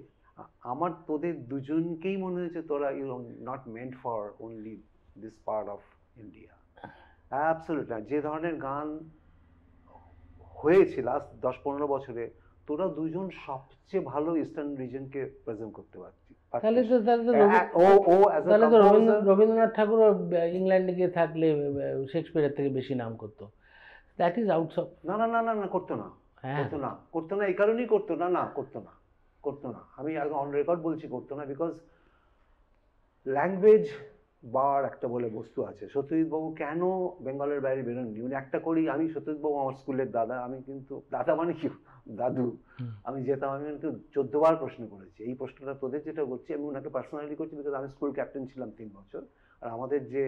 আমার তোদের দুজনকেই মনে হয়েছে তোরা you not meant for only this part of India. Absolutely. যে ধরনের গান হয়েছে লাস্ট 10-15 বছরে, তোরা দুজন সবচেয়ে ভালো ইস্টার্ন রিজনকে প্রেজেন্ট করতে পারছিস। তাহলে তো রবীন্দ্রনাথ ঠাকুর ইংল্যান্ডে গিয়ে থাকলে শেক্সপিয়ারের থেকে বেশি নাম করতো। That is outs of. না না না না না, করতো না, করতো না। এই কারণেই করতো না, করতো না। আমি অন রেকর্ড বলছি করতো না, বিকজ ল্যাঙ্গুয়েজ বার একটা বলে বস্তু আছে। সত্যজিৎ বাবু কেন বেঙ্গলের বাইরে বেরোননি? উনি একটা করি, আমি সত্যজিৎ বাবু আমার স্কুলের দাদা, আমি কিন্তু দাদা মানে কি দাদু, আমি যেতাম, আমি কিন্তু 14 বার প্রশ্ন করেছি। এই প্রশ্নটা তোদের যেটা করছি আমি ওনাকে পার্সোনালি করছি, বিকজ আমি স্কুল ক্যাপ্টেন ছিলাম 3 বছর, আর আমাদের যে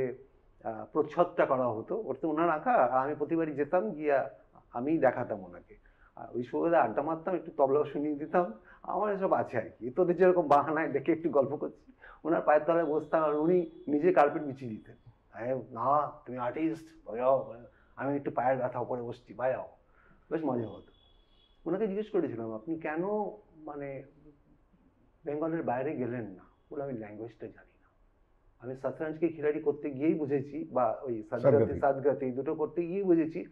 প্রচ্ছদটা করা হতো ওটা ওনার আঁকা, আর আমি প্রতিবারই যেতাম, গিয়া আমি দেখাতাম ওনাকে, আর ওই সময় আড্ডা মারতাম, একটু তবলাও শুনিয়ে দিতাম। আমার এসব আছে আর কি। তোদের যেরকম বাহানায় ডেকে একটু গল্প করছি, ওনার পায়ের তলায় বসতাম, আর উনি নিজে কার্পেট বিছিয়ে দিতেন। না তুমি আর্টিস্ট, বাজাও। আমি একটু পায়ের ব্যথা করে বসছি, বাজাও। বেশ মজা হতো। ওনাকে জিজ্ঞেস করেছিলাম, আপনি কেন মানে বেঙ্গলের বাইরে গেলেন না? বলে আমি ল্যাঙ্গুয়েজটা জানি না। আমি সতরঞ্জকে খিলাড়ি করতে গিয়েই বুঝেছি, বা ওই সাদগাতি দুটো করতে গিয়েই বুঝেছি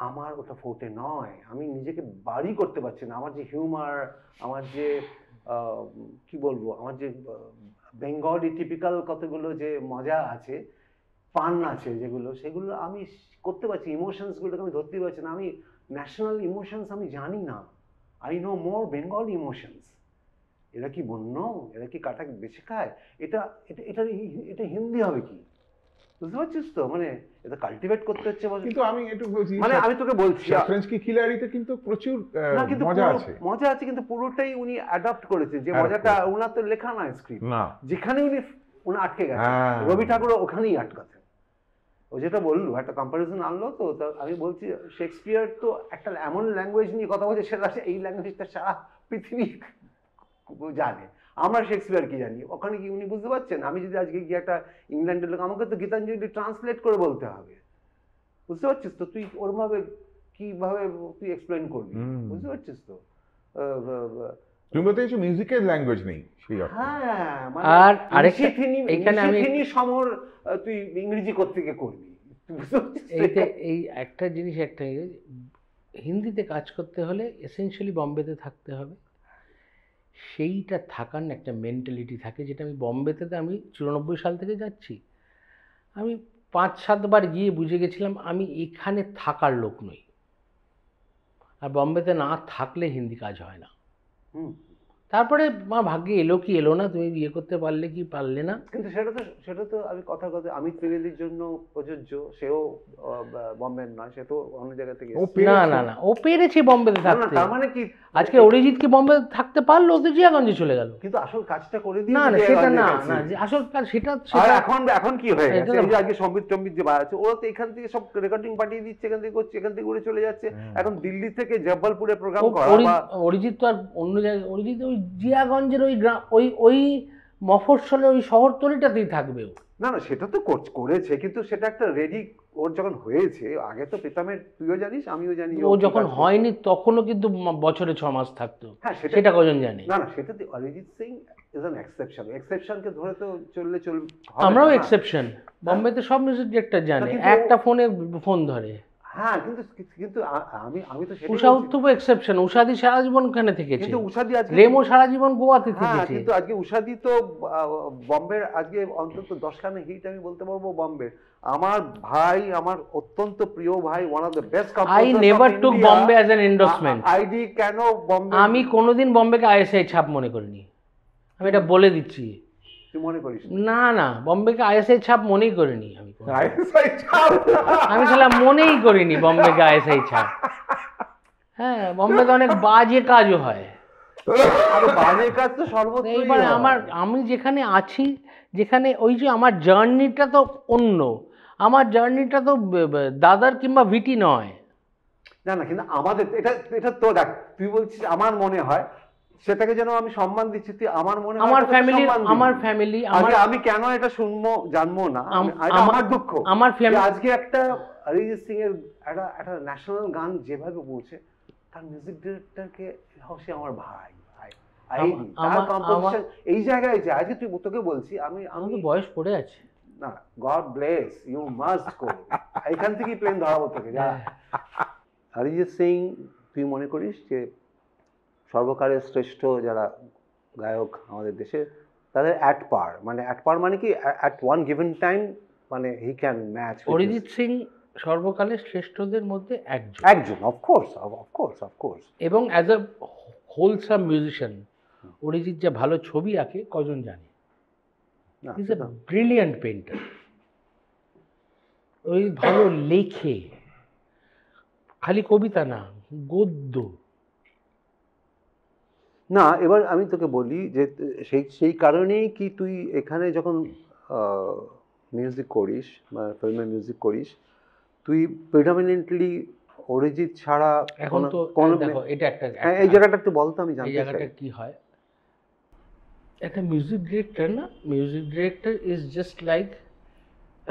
আমার ওটা ফোর্টে নয়। আমি নিজেকে বাড়ি করতে পারছি না। আমার যে হিউমার, আমার যে কি বলবো, আমার যে বেঙ্গলি টিপিক্যাল কতগুলো যে মজা আছে, ফান আছে যেগুলো, সেগুলো আমি করতে পারছি। ইমোশনসগুলোকে আমি ধরতে পারছি না। আমি ন্যাশনাল ইমোশনস আমি জানি না। I know more Bengali emotions. এরা কি বন্য? এরা কি কাটা বেছে খায়? এটা এটা এটা এটা হিন্দি হবে কি? বুঝতে পারছিস তো? মানে এটা কালটিভেট করতে হচ্ছে। কিন্তু আমি একটু বলছি, মানে আমি তোকে বলছি, শতরঞ্জ কি খিলাড়িতে কিন্তু প্রচুর মজা আছে, কিন্তু পুরোটাই উনি অ্যাডাপ্ট করেছেন। যে মজাটা ওনার তো লেখা না স্ক্রিপ্ট, যেখানে উনি আটকে গেছেন। রবি ঠাকুর ওখানেই আটকাছেন। ও যেটা বললো, একটা কম্পারিজন আনলো, তো আমি বলছি শেক্সপিয়ার তো একটা এমন ল্যাঙ্গুয়েজ নিয়ে কথা বলছে, সেটা এই ল্যাঙ্গুয়েজটা সারা পৃথিবী জানে। আমরা শেক্সপিয়ার কি জানি? ওখানে কি উনি বুঝতে পারছেন? আমি যদি আজকে গিয়ে একটা ইংল্যান্ডের লোক, আমাকে তো গীতাঞ্জলি ট্রান্সলেট করে বলতে হবে। বুঝতে পারছিস তো? তুই ওরভাবে কিভাবে তুই এক্সপ্লেন করবি? বুঝতে পারছিস তো? তুমি বলতে চাইছো মিউজিকের ল্যাঙ্গুয়েজ নেই সেই অর্থে? হ্যাঁ, মানে আর আরেকটা এখানে আমি নিশিথিনি সমর তুই ইংরেজি কোত্থেকে করবি? তুই বুঝতে পারছিস? এই একটা জিনিস হিন্দিতে কাজ করতে হলে এসেনশিয়ালি বম্বেতে থাকতে হবে। সেইটা থাকার না একটা মেন্টালিটি থাকে, যেটা আমি বম্বেতে আমি 94 সাল থেকে যাচ্ছি, আমি 5-7 বার গিয়ে বুঝে গেছিলাম আমি এখানে থাকার লোক নই। আর বম্বেতে না থাকলে হিন্দি কাজ হয় না। হুম। তারপরে আমার ভাগ্যে এলো কি এলো না, তুমি বিয়ে করতে পারলে কি পারলে না। কিন্তু সেটা তো আমি কথার কথা অমিত ত্রিবেদীর জন্য প্রযোজ্য। সেও বম্বের নয়, সে তো অন্য জায়গা থেকে এসেছে। না ও পেরেছে বম্বেতে না, না, থাকতে। তার মানে কি আজকে অরিজিৎ কি বম্বে থাকতে পারলো? ও তো জিয়াগঞ্জে চলে গেল। কিন্তু আসল কাজটা করে দিয়ে না সেটা না যে আসল কাজ সেটা এখন কি হয়ে গেছে, এটা তো- এই যে আজকে সম্বিত যে বাড়াচ্ছে, ওরা তো এখান থেকে সব রেকর্ডিং পাঠিয়ে দিচ্ছে, এখান থেকে করছে, এখান থেকে উড়ে চলে যাচ্ছে। এখন দিল্লি থেকে জব্বলপুরে প্রোগ্রাম করা বা অরিজিৎ তো আর অন্য জায়গায়, অরিজিৎ ওই জিয়াগঞ্জের ওই গ্রাম ওই মফস্বলে ওই শহরতলিটাতেই থাকবে ও। না, সেটা তো করেছে, কিন্তু সেটা একটা রেডি ওর যখন হয়েছে। আগে তো প্রীতমের, তুইও জানিস আমিও জানি, ও যখন হয়নি তখনও কিন্তু বছরে 6 মাস থাকতো। হ্যাঁ, সেটা কজন জানে? না, সেটা তো অরিজিৎ সিং ইজ অ্যান এক্সেপশনকে ধরে তো চলবে আমরাও না। এক্সেপশন। বম্বেতে সব মিউজিক ডিরেক্টর জানে, কিন্তু একটা ফোনে ফোন ধরে। হ্যাঁ, কিন্তু আমি তো সেটাই উষা বলছি। উত্থুপ এক্সেপশন। উষাদি সারা জীবন ওখানে থেকেছে, কিন্তু উষাদি আজকে রেমো সারা জীবন গোয়াতে হ্যাঁ, থেকেছে। কিন্তু আজকে উষাদি তো বম্বের আজকে অন্তত 10খানা হিট আমি বলতে পারবো বম্বের। আমার ভাই, আমার অত্যন্ত প্রিয় ভাই, one of the best I never took Bombay as an endorsement. ID কেন বম্বে? আমি কোনোদিন বম্বেকে আইএসআই ছাপ মনে করিনি, আমি এটা বলে দিচ্ছি। তুই মনে করিস? না বম্বেকে আইএসআই ছাপ মনেই করিনি আমি কোনোদিন। ISI ছাপ। আমি শালা মনেই করিনি বম্বেকে আইএসআই ছাপ। হ্যাঁ, বম্বেতে অনেক বাজে কাজও হয়। আরে বাজে কাজ তো সর্বত্রই এইবার হয়। আমি যেখানে আছি, যেখানে ওই যে আমার জার্নিটা তো অন্য, আমার জার্নিটা তো দাদার কিংবা ভিটি নয়। না, কিন্তু আমাদের এটা তো দেখ, তুই বলছিস আমার মনে হয়, সেটাকে যেন আমি সম্মান দিচ্ছি। তুই আমার মনে হয় আমার তোকে ফ্যামিলি সম্মান দিবি। আমার আমি কেন এটা শুনবো জানবো না, এটা আমার দুঃখ। আমার যে আজকে একটা অরিজিৎ সিং এর একটা ন্যাশনাল গান যেভাবে বলছে, তার মিউজিক ডিরেক্টরকে সে আমার ভাই তার কম্পোজিশন এই জায়গায় যে আজকে তোকে বলছি আমি তো বয়স পড়ে আছে। না, God bless you must go. এখান থেকেই প্লেন ধরাবো তোকে যা। অরিজিৎ সিং তুই মনে করিস যে সর্বকালের শ্রেষ্ঠ যারা গায়ক আমাদের দেশে, তাদের অ্যাট পার মানে কি অ্যাট ওয়ান গিভেন টাইম, মানে he can match Arijit Singh সর্বকালের শ্রেষ্ঠদের মধ্যে একজন, অফকোর্স। এবং as a wholesome musician Arijit যা ভালো ছবি আঁকে কজন জানে। Is a brilliant painter. ওই ভালো লেখে, খালি কবিতা না, গদ্য। না, এবার আমি তোকে বলি যে সেই কারণেই কি তুই এখানে যখন মিউজিক করিস বা ফিল্মের মিউজিক করিস, তুই প্রিডমিনেন্টলি অরিজিৎ ছাড়া এখন তো দেখো এটা একটা এই জায়গাটা একটু বলতো, আমি জানতে চাই। এই জায়গাটা কি হয়, একটা মিউজিক ডিরেক্টর না, music director is just like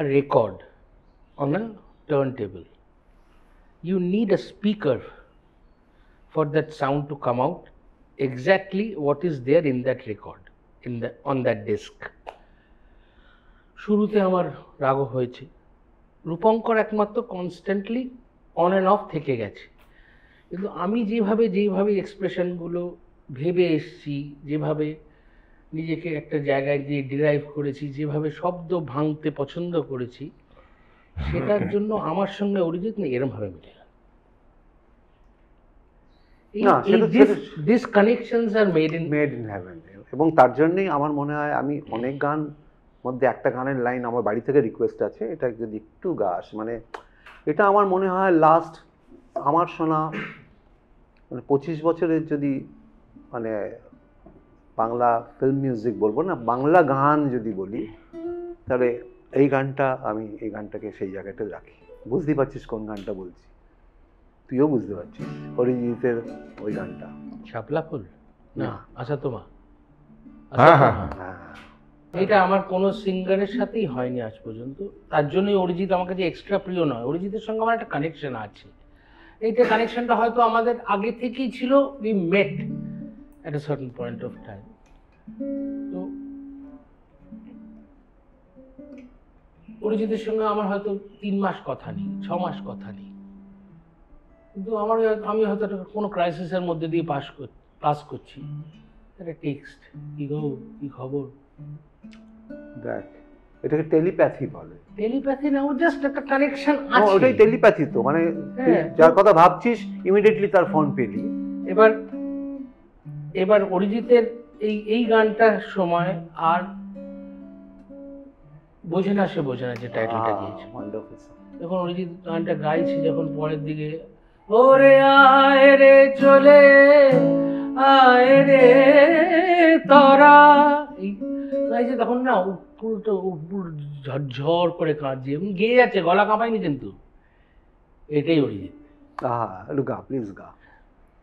a record on a turntable. You need a speaker for that sound to come out exactly what is there in that record, on that disc. শুরুতে আমার রাগও হয়েছে, রূপঙ্কর একমাত্র কনস্ট্যান্টলি অন অ্যান্ড অফ থেকে গেছে। কিন্তু আমি যেভাবে এক্সপ্রেশনগুলো ভেবে এসছি, যেভাবে নিজেকে একটা জায়গায় গিয়ে ডিরাইভ করেছি, যেভাবে শব্দ ভাঙতে পছন্দ করেছি, সেটার জন্য আমার সঙ্গে অরিজিৎ না এরমভাবে মিলে গেল। These connections are made in heaven, এবং তার জন্যই আমার মনে হয় আমি অনেক গান মধ্যে একটা গানের লাইন আমার বাড়ি থেকে রিকোয়েস্ট আছে, এটা যদি একটু গাস, মানে এটা আমার মনে হয় লাস্ট আমার শোনা মানে 25 বছরের যদি মানে বাংলা ফিল্ম মিউজিক বলবো না, বাংলা গান যদি বলি, তাহলে এই গানটাকে সেই জায়গাটা রাখি। বুঝতে পারছিস কোন গানটা বলছি? তুইও বুঝতে পারছিস, অরিজিতের ওই গানটা, শাপলা ফুল না, আশা তোমা। এটা আমার কোনো সিঙ্গারের সাথেই হয়নি আজ পর্যন্ত। তার জন্যই অরিজিৎ আমার কাছে এক্সট্রা প্রিয় নয়। অরিজিতের সঙ্গে আমার একটা কানেকশন আছে। এইটা কানেকশনটা হয়তো আমাদের আগে থেকেই ছিল, we met at a certain point of time. তো অরিজিতের সঙ্গে আমার হয়তো 3 মাস কথা নেই, 6 মাস কথা নেই, কিন্তু আমি হয়তো একটা কোনো ক্রাইসিসের মধ্যে দিয়ে পাস করছি, একটা টেক্সট, কি গো, কি খবর। দেখ, এটাকে টেলিপ্যাথি বলে। টেলিপ্যাথি না, ও জাস্ট একটা কানেকশন হ্যাঁ, আছে। ওটাই টেলিপ্যাথি তো, মানে তুই হ্যাঁ, যার কথা ভাবছিস ইমিডিয়েটলি তার ফোন পেলি। এবার অরিজিতের এই গানটার সময় আর বোঝে না সে বোঝে না যে টাইটেলটা দিয়েছে, যখন অরিজিৎ গানটা গাইছে, যখন পরের দিকে ওরে আয় রে চলে আয় রে তোরা, এই গাইছে, তখন না পুরো ঝরঝর করে কাঁদছে এবং গেয়ে যাচ্ছে, গলা কাঁপায়নি কিন্তু। এটাই অরিজিৎ। একটু গা, প্লিজ গা,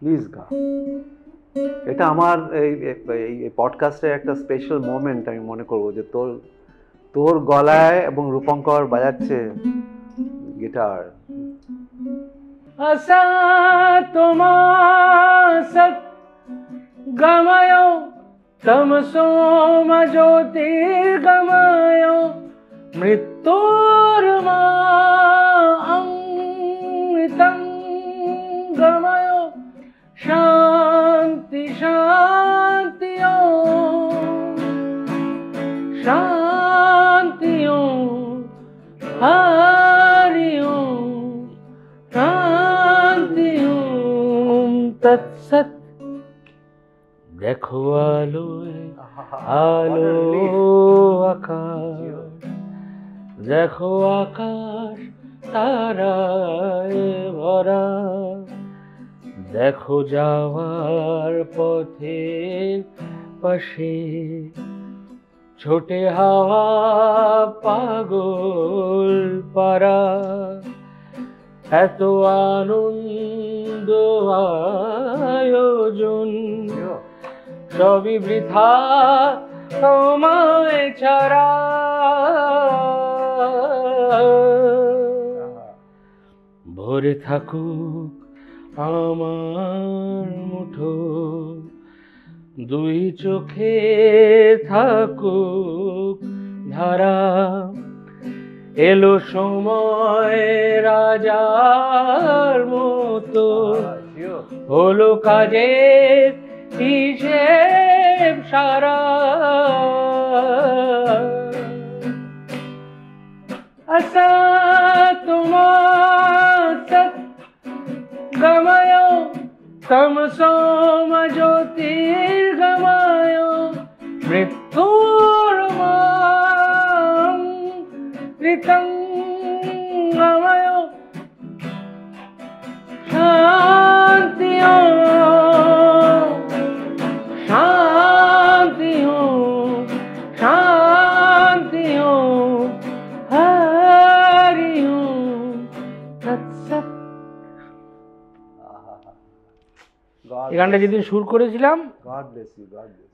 প্লিজ গা। এটা আমার এই পডকাস্টের একটা স্পেশাল মোমেন্ট আমি মনে করবো, যে তোর গলায় এবং রূপঙ্কর বাজাচ্ছে গিটার। আসা তোমার সৎ গময় তমসোম জ্যোতির্গময় মৃত্যুর অমৃতং গময় শান্তি শান্তি শান্তি হরি শান্তি তৎসৎ। দেখো আলোয় আলো আকাশ, দেখো আকাশ তারায় ভরা, দেখো যাওয়ার পথের পাশে ছোটে হাওয়া পাগল পারা, এত আনন্দ আয়োজন সবই বৃথা তোমায় ছাড়া। ভরে থাকুক আমার মুঠো, দুই চোখে থাকুক ধারা, এলো সময় রাজার মতো, হলো কাজের হিসেব সারা। আসা তোমার সৎ গময় তমসোম জ্যোতির্গময় মৃত্যুর ঋতং গময় শান্তি শান্তি শান্তি হরি তৎসৎ। এই গানটা যেদিন সুর করেছিলাম,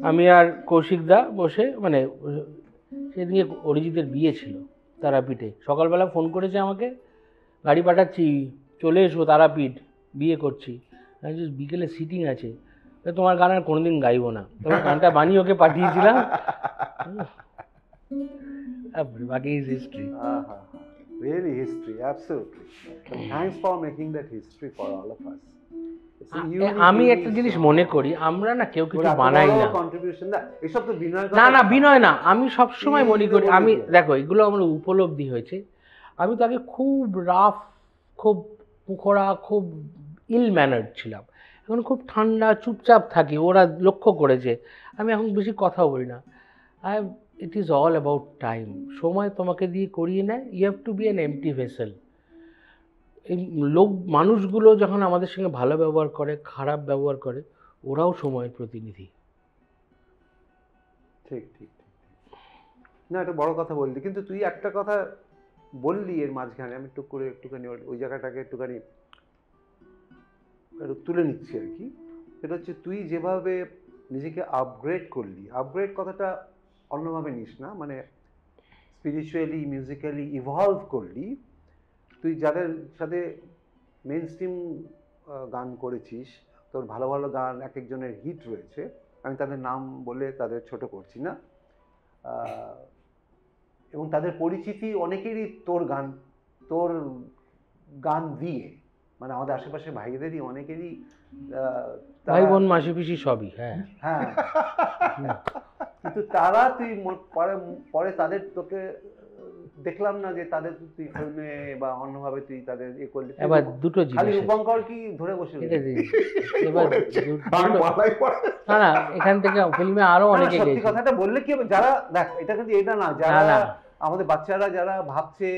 আমি আর কৌশিক দা বসে, মানে সেদিকে অরিজিতের বিয়ে ছিল তারাপীঠে, সকালবেলা ফোন করেছে আমাকে, গাড়ি পাঠাচ্ছি চলে এসো তারাপীঠ, বিয়ে করছি। আমি বিকেলে সিটিং আছে, তোমার গান আর কোনোদিন গাইবো না, তোমার গানটা বানিয়ে ওকে পাঠিয়েছিলাম। বাকি is history. Really history, absolutely. Thanks for making that history for all of us. আমি একটা জিনিস মনে করি, আমরা না কেউ কিছু বানাই না, কন্ট্রিবিউশন না, এসব তো বিনয় না বিনয় না, আমি সবসময় মনে করি, আমি দেখো এগুলো আমার উপলব্ধি হয়েছে, আমি তো আগে খুব রাফ, খুব পুখরা, খুব ইল ম্যানার্ড ছিলাম, এখন খুব ঠান্ডা চুপচাপ থাকি, ওরা লক্ষ্য করেছে, আমি এখন বেশি কথা বলি না। It is all about time, সময় তোমাকে দিয়ে করিয়ে নেয়, you have to be an empty vessel. এই মানুষগুলো যখন আমাদের সঙ্গে ভালো ব্যবহার করে, খারাপ ব্যবহার করে, ওরাও সময়ের প্রতিনিধি। ঠিক ঠিক ঠিক, না এটা বড় কথা বললি, কিন্তু তুই একটা কথা বললি এর মাঝখানে, আমি একটুখানি ওই জায়গাটাকে একটুখানি একটু তুলে নিচ্ছি আর কি। সেটা হচ্ছে তুই যেভাবে নিজেকে আপগ্রেড করলি, আপগ্রেড কথাটা অন্যভাবে নিস না, মানে স্পিরিচুয়ালি মিউজিক্যালি ইভলভ করলি। তুই যাদের সাথে মেইন স্ট্রিম গান করেছিস, তোর ভালো ভালো গান এক একজনের হিট রয়েছে, আমি তাদের নাম বলে তাদের ছোট করছি না, এবং তাদের পরিচিতি অনেকেরই তোর গান দিয়ে, মানে আমাদের আশেপাশে ভাইদেরই অনেকেরই ভাই বোন মাসি পিসি সবই। হ্যাঁ হ্যাঁ, কিন্তু তারা তুই পরে পরে তাদের তোকে দেখলাম না যে তাদের তুই ফিল্মে বা অন্যভাবে তুই তাদের ইয়ে করলি। এবার দুটো খালি জিনিস রূপঙ্কর কি ধরে বসে এটা এবার না না, এখান থেকে ফিল্মে আরো অনেকে সত্যি গেছে। কথাটা বললে কি হবে, যারা দেখ এটা কিন্তু এটা না, যারা না। আমাদের বাচ্চারা যারা ভাবছে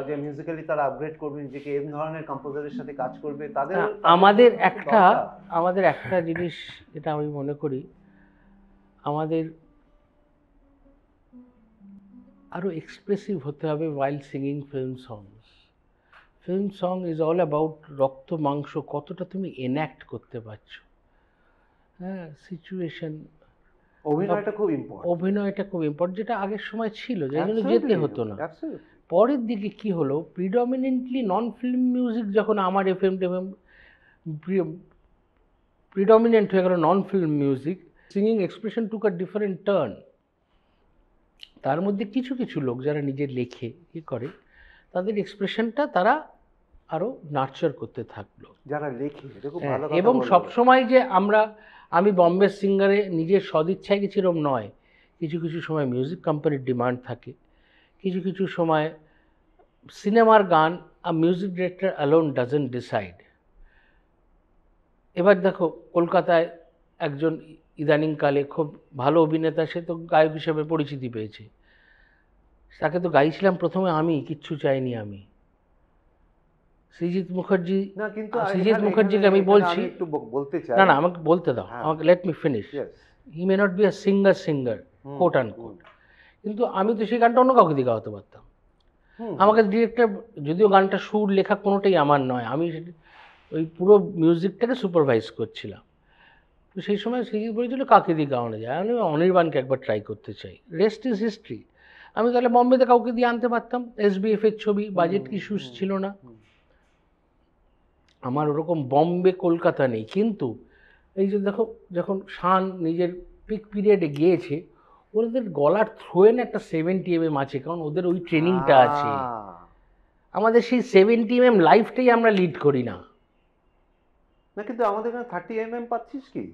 যে মিউজিক্যালি তারা আপগ্রেড করবে নিজেকে, এই ধরনের কম্পোজারের সাথে কাজ করবে, তাদের আমাদের একটা জিনিস যেটা আমি মনে করি, আমাদের আরো এক্সপ্রেসিভ হতে হবে while singing film songs. Film song is all about রক্ত মাংস, কতটা তুমি এনাক্ট করতে পারছো। হ্যাঁ, সিচুয়েশন, অভিনয়টা খুব ইম্পর্টেন্ট। অভিনয়টা খুব ইম্পর্টেন্ট, যেটা আগের সময় ছিল, যে জন্য যেতে হতো না। Absolutely. পরের দিকে কি হলো, প্রিডমিনেন্টলি নন ফিল্ম মিউজিক যখন আমার এফএম প্রিডমিনেন্ট হয়ে গেল non film music, singing expression took a different turn. তার মধ্যে কিছু কিছু লোক যারা নিজে লেখে কি করে, তাদের এক্সপ্রেশনটা তারা আরও নার্চার করতে থাকলো। যারা লেখে এটা খুব ভালো কথা এবং বললে। সবসময় যে আমি বম্বে সিঙ্গারে নিজের সদিচ্ছায় গেছি এরকম নয়। কিছু কিছু সময় মিউজিক কোম্পানির ডিমান্ড থাকে, কিছু কিছু সময় সিনেমার গান music director alone doesn't decide. এবার দেখো, কলকাতায় একজন ইদানিংকালে খুব ভালো অভিনেতা, সে তো গায়ক হিসেবে পরিচিতি পেয়েছে, তাকে তো গাইছিলাম প্রথমে আমি, কিচ্ছু চাইনি আমি, সৃজিত মুখার্জি। না, কিন্তু সৃজিত মুখার্জিকে আমি বলছি, একটু বলতে চাই। না আমাকে বলতে দাও, আমাকে let me finish. He may not be a singer quote and quote, কিন্তু আমি তো সেই গানটা অন্য কাউকে দিয়ে গাওয়াতে পারতাম। আমাকে ডিরেক্টর, যদিও গানটা সুর লেখা কোনোটাই আমার নয়, আমি ওই পুরো মিউজিকটাকে সুপারভাইজ করছিলাম। তো সেই সময় সৃজিত বলেছিল কাকে দিয়ে গাওয়ানো যায়, আমি অনির্বাণকে একবার ট্রাই করতে চাই। Rest is history. আমি তাহলে বম্বেতে কাউকে দিয়ে আনতে পারতাম, SBF এর ছবি, বাজেট ইস্যুস ছিল না আমার, ওরকম বম্বে কলকাতা নেই। কিন্তু এই যে দেখো, যখন শান নিজের পিক পিরিয়ডে গিয়েছে, ওদের গলার থ্রোয়েন একটা 70 mm আছে, কারণ ওদের ওই ট্রেনিংটা আছে। আমাদের সেই 70 mm লাইফটাই আমরা লিড করি না। না, কিন্তু আমাদের এখানে 30 mm পাচ্ছিস কি,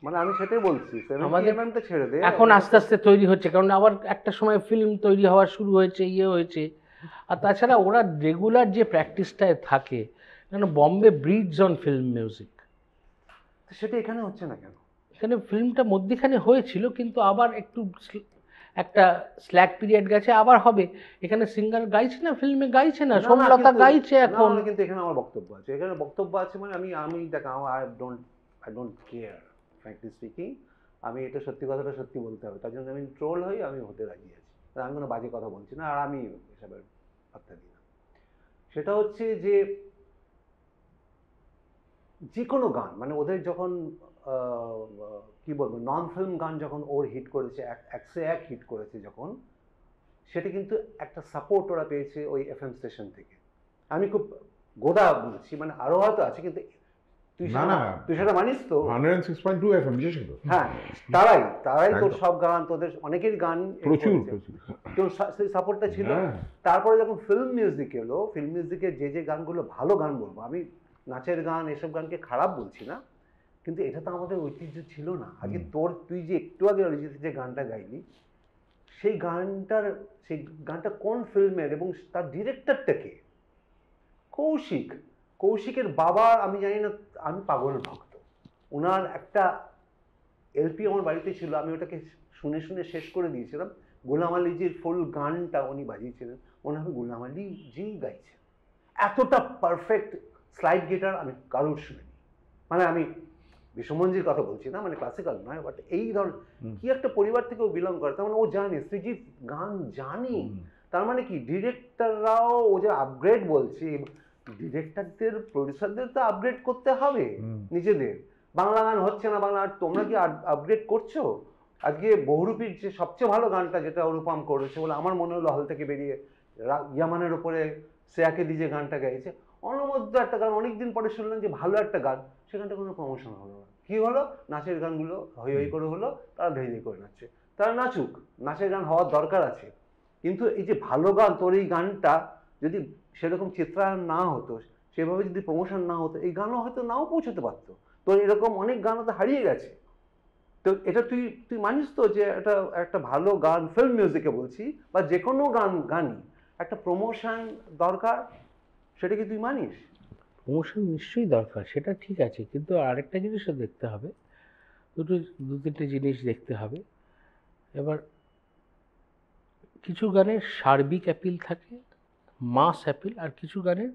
মানে আমি সেটাই বলছি, 70 আমাদের mm টা ছেড়ে দে। এখন আস্তে আস্তে তৈরি হচ্ছে, কারণ আবার একটা সময় ফিল্ম তৈরি হওয়া শুরু হয়েছে, হয়েছে। আর তাছাড়া ওরা রেগুলার যে প্র্যাকটিসটায় থাকে, কেন Bombay breeds on film music. সেটা এখানে হচ্ছে না কেন? এখানে ফিল্মটা মধ্যেখানে হয়েছিল, কিন্তু আবার একটু একটা স্ল্যাক পিরিয়ড গেছে, আবার হবে। এখানে সিঙ্গার গাইছে না, ফিল্মে গাইছে না, সোমলতা গাইছে এখন। কিন্তু এখানে আমার বক্তব্য আছে, এখানে বক্তব্য আছে, মানে আমি দেখ, I don't care, frankly speaking. আমি এটা সত্যি কথাটা সত্যি বলতে হবে, তার জন্য আমি ট্রোল হই, আমি হতে রাজি আছি। আমি কোনো বাজে কথা বলছি না, আর আমি এসবের পাত্তা দিই না। সেটা হচ্ছে যে কোনো গান, মানে ওদের যখন কি বলবো, নন ফিল্ম গান যখন ওর হিট করেছে, 101 হিট করেছে যখন, সেটা কিন্তু একটা সাপোর্ট ওরা পেয়েছে ওই FM স্টেশন থেকে। আমি খুব গোদা বলছি, মানে আরো হয়তো আছে, কিন্তু তুই সেটা মানিস তো। 106.2 FM বিশেষত। হ্যাঁ, তারাই তোর সব গান, তোদের অনেকের গান প্রচুর তোর সেই সাপোর্টটা ছিল। তারপরে যখন ফিল্ম মিউজিক এলো, ফিল্ম মিউজিকের যে গানগুলো ভালো গান, বলবো আমি নাচের গান এসব গানকে খারাপ বলছি না, কিন্তু এটা তো আমাদের ঐতিহ্য ছিল না। আগে তুই যে একটু আগে অরিজিতের যে গানটা গাইলি, সেই গানটা কোন ফিল্মের এবং তার ডিরেক্টরটা কে? কৌশিকের বাবা, আমি জানি না, আমি পাগল ভক্ত। ওনার একটা LP আমার বাড়িতে ছিল, আমি ওটাকে শুনে শুনে শেষ করে দিয়েছিলাম। গোলাম আলীজির ফুল গানটা উনি বাজিয়েছিলেন, মনে হবে গোলাম আলীজি গাইছে। এতটা পারফেক্ট স্লাইড গিটার আমি কারোর শুনিনি। মানে আমি বিশ্বমঞ্জির কথা বলছি না, মানে ক্লাসিক্যাল নয়, বাট এই ধরনের কি একটা পরিবার থেকে ও বিলং করে, তার মানে ও জানে, সৃজিত গান জানি। তার মানে কি, ডিরেক্টররাও ও যে আপগ্রেড বলছি, ডিরেক্টরদের প্রডিউসারদের তো আপগ্রেড করতে হবে নিজেদের। বাংলা গান হচ্ছে না, বাংলা, আর তোমরা কি আপগ্রেড করছো? আজকে বহুরূপীর যে সবচেয়ে ভালো গানটা, যেটা অনুপম করেছে বলে আমার মনে হলো, হল থেকে বেরিয়ে ইয়ামানের উপরে শ্রেয়াকে দিয়ে যে গানটা গাইছে, অনবদ্য একটা গান, অনেকদিন পরে শুনলাম যে ভালো একটা গান, সেখানটা কোনো প্রমোশন হলো না। কি হলো, নাচের গানগুলো হই হই করে হলো, তারা ধেই ধেই করে নাচছে। তারা নাচুক, নাচের গান হওয়ার দরকার আছে, কিন্তু এই যে ভালো গান, তোর এই গানটা যদি সেরকম চিত্রায়ন না হতো, সেভাবে যদি প্রমোশন না হতো, এই গানও হয়তো নাও পৌঁছতে পারতো। তোর এরকম অনেক গানও তো হারিয়ে গেছে। তো এটা তুই তুই মানিস তো যে এটা একটা ভালো গান, ফিল্ম মিউজিকে বলছি, বা যে কোনো গানই একটা প্রমোশন দরকার, সেটা কি তুই মানিস? প্রমোশন নিশ্চয়ই দরকার, সেটা ঠিক আছে, কিন্তু আরেকটা জিনিসও দেখতে হবে, দু তিনটে জিনিস দেখতে হবে। এবার কিছু গানের সার্বিক অ্যাপিল থাকে, মাস অ্যাপিল, আর কিছু গানের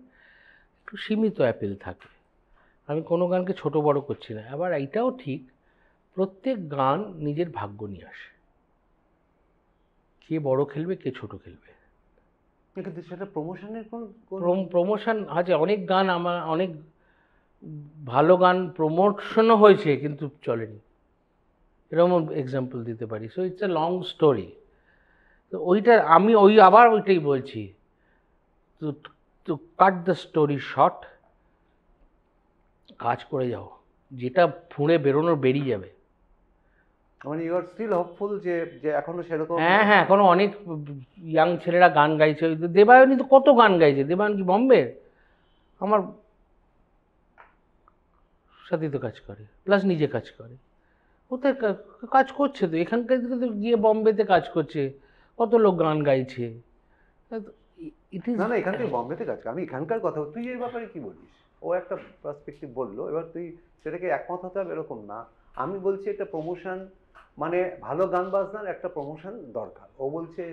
একটু সীমিত অ্যাপিল থাকে। আমি কোনো গানকে ছোট বড় করছি না। আবার এইটাও ঠিক, প্রত্যেক গান নিজের ভাগ্য নিয়ে আসে, কে বড় খেলবে কে ছোট খেলবে। কিন্তু সেটা প্রমোশনের কোন প্রমোশন আছে, অনেক গান, অনেক ভালো গান প্রমোশনও হয়েছে কিন্তু চলেনি, এরকম এক্সাম্পল দিতে পারি। So it's a long story. তো আমি আবার ওইটাই বলছি, two cut the story short, কাজ করে যাও, যেটা ফুঁড়ে বেরোনোর বেরিয়ে যাবে। মানে ইউ আর স্টিল হোপফুল যে যে এখনো সেরকম? হ্যাঁ হ্যাঁ, এখনো অনেক ইয়াং ছেলেরা গান গাইছে। ওই দেবায়নই তো কত গান গাইছে। দেবায়ন কি বম্বের? আমার সাথেই তো কাজ করে, প্লাস নিজে কাজ করে, কোথায় কাজ করছে তো, এখানকার থেকে তো গিয়ে বম্বেতে কাজ করছে, কত লোক গান গাইছে। ইট ইজ না না, এখান থেকে বম্বেতে কাজ, আমি এখানকার কথা, তুই এই ব্যাপারে কি বলিস? ও একটা পার্সপেক্টিভ বললো, এবার তুই সেটাকে একমত হতে হবে এরকম না। আমি বলছি একটা প্রমোশন, মানে ভালো গান বাজনার একটা প্রমোশন দরকার। ও বলছে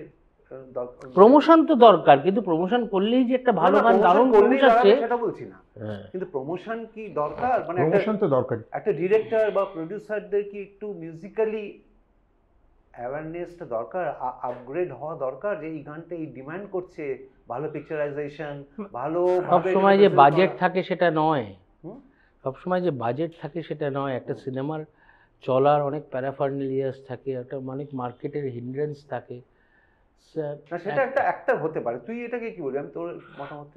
প্রমোশন তো দরকার, কিন্তু প্রমোশন করলেই যে একটা ভালো গান দারুণ পৌঁছাচ্ছে সেটা বলছি না, কিন্তু প্রমোশন কি দরকার? মানে প্রমোশন তো দরকার। একটা ডিরেক্টর বা প্রডিউসারদের কি একটু মিউজিক্যালি অ্যাওয়ারনেসটা দরকার, আপগ্রেড হওয়া দরকার, যে এই গানটা এই ডিমান্ড করছে ভালো পিকচারাইজেশন, ভালো সবসময় যে বাজেট থাকে সেটা নয়, সবসময় যে বাজেট থাকে সেটা নয়। একটা সিনেমার চলার অনেক প্যারাফার্নালিয়াস থাকে, একটা অনেক মার্কেটের হিন্ড্রেন্স থাকে। না, সেটা একটা অ্যাক্টর হতে পারে। তুই এটাকে কি বলবি? আমি তোর মতামত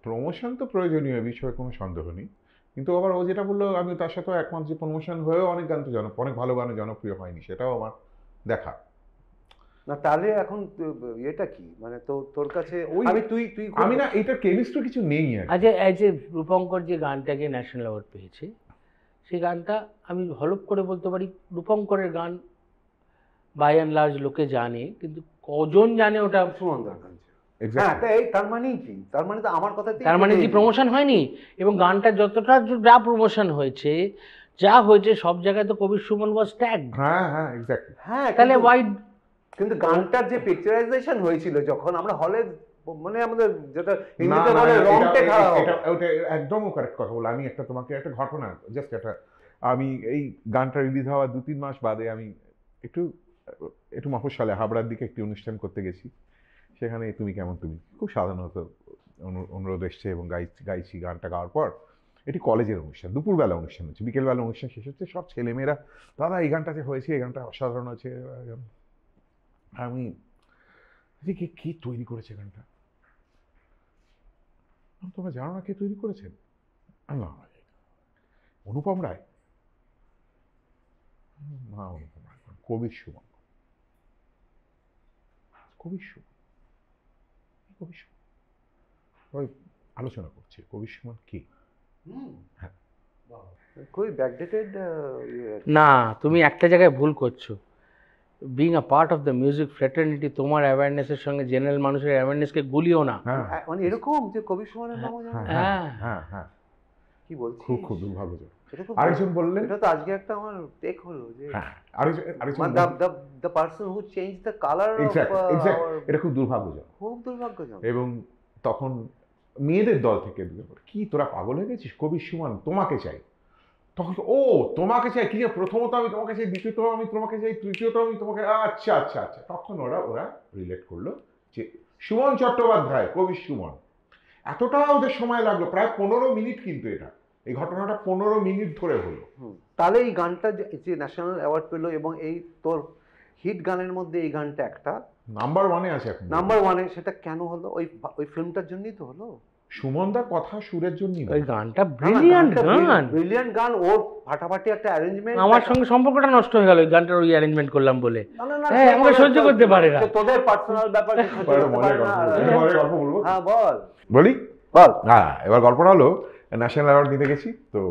প্রমোশন তো প্রয়োজনীয়, এই বিষয়ে কোনো সন্দেহ নেই, কিন্তু আবার ও যেটা বললো আমি তার সাথেও একমত যে প্রমোশন হয়েও অনেক গান তো অনেক ভালো গানে জনপ্রিয় হয়নি, সেটাও আমার দেখা। না, তাহলে এখন এটা কি, মানে তোর কাছে আমি না, এটার কেমিস্ট্রি কিছু নেই আর। আচ্ছা, এই যে রূপঙ্কর যে গানটাকে ন্যাশনাল অ্যাওয়ার্ড পেয়েছে, সেই গানটা আমি হলপ করে বলতে পারি রূপঙ্করের গান বাই অ্যান্ড লার্জ লোকে জানে, কিন্তু কজন জানে ওটা সুমনদার গান? হ্যাঁ, তার মানে কি? তার মানে তো আমার কথাতেই, তার মানে কি প্রমোশন হয়নি? এবং গানটা যতটা যা প্রমোশন হয়েছে, যা হয়েছে সব জায়গায় তো কবির সুমন ওয়াজ ট্যাগড। হ্যাঁ হ্যাঁ, এক্স্যাক্টলি। হ্যাঁ, তাহলে ওয়াইড, কিন্তু গানটার যে পিকচারাইজেশন হয়েছিল যখন আমরা হলে, মানে আমাদের যেটা হিন্দিতে বলে রংটে খাওয়া, ওটা একদম কারেক্ট কথা বলে। আমি তোমাকে একটা ঘটনা, জাস্ট আমি এই গানটা রিলিজ হওয়ার 2-3 মাস বাদে আমি একটু মফস্বলে হাবড়ার দিকে একটি অনুষ্ঠান করতে গেছি। সেখানে তুমি কেমন তুমি খুব সাধারণত অনুরোধ এসছে এবং গাইছি। গানটা গাওয়ার পর, এটি কলেজের অনুষ্ঠান, দুপুরবেলা অনুষ্ঠান হচ্ছে, বিকেলবেলা অনুষ্ঠান শেষ হচ্ছে, সব ছেলেমেয়েরা দাদা এই গানটা যে হয়েছে, এই গানটা অসাধারণ হচ্ছে। আমি কে তৈরি করেছে গানটা? তোমরা জানো না কে তৈরি করেছেন? না, অনুপম রায়। না, অনুপম রায়, কবির সুমন। কবির সুমন ওই আলোচনা করছে কবির সুমন কে। হ্যাঁ, খুবই ব্যাকডেটেড। না, তুমি একটা জায়গায় ভুল করছো। Being a part of the music fraternity, তোমার অ্যাওয়ারনেসের সঙ্গে জেনারেল মানুষের অ্যাওয়ারনেসকে গুলিও না। মানে এরকম যে কবির সুমনের নামও জানো? হ্যাঁ হ্যাঁ হ্যাঁ, কি বলছিস? খুব দুর্ভাগ্যজনক। আরেকজন বললেন, এটা তো আজকে একটা আমার টেক হলো যে আরেকজন the person who changed the color of এটা খুব দুর্ভাগ্যজনক, খুব দুর্ভাগ্যজনক। এবং তখন মেয়েদের দল থেকে কি তোরা পাগল হয়ে গেছিস, কবির সুমন তোমাকে চাই। তখন ও তোমাকে চাই কি, প্রথমত আমি তোমাকে চাই, দ্বিতীয়ত আমি তোমাকে চাই, তৃতীয়ত আমি তোমাকে, আচ্ছা আচ্ছা আচ্ছা। তখন ওরা রিলেট করলো যে সুমন চট্টোপাধ্যায়, কবির সুমন। এতটা ওদের সময় লাগলো, প্রায় 15 মিনিট, কিন্তু এই ঘটনাটা 15 মিনিট ধরে হলো। তাহলে এই গানটা যে ন্যাশনাল অ্যাওয়ার্ড পেলো, এবং এই তোর হিট গানের মধ্যে এই গানটা একটা নাম্বার 1-এ আছে এখন। নাম্বার 1-এ, সেটা কেন হলো? ওই ফিল্মটার জন্যই তো হলো। সুমনদার কথা সুরের জন্যই ওই গানটা ব্রিলিয়ান্ট গান, ব্রিলিয়ান্ট গান, ওর ফাটাফাটি একটা অ্যারেঞ্জমেন্ট। আমার সঙ্গে সম্পর্কটা নষ্ট হয়ে গেল ওই গানটার ওই অ্যারেঞ্জমেন্ট করলাম বলে। না না না, হ্যাঁ, আমাকে সহ্য করতে পারে না। তোদের পার্সোনাল ব্যাপার কি সহ্য করতে পারে না? গল্প বলবো, হ্যাঁ বল বলি। বল। হ্যাঁ, এবার গল্পটা হলো ন্যাশনাল অ্যাওয়ার্ড নিতে গেছি তো,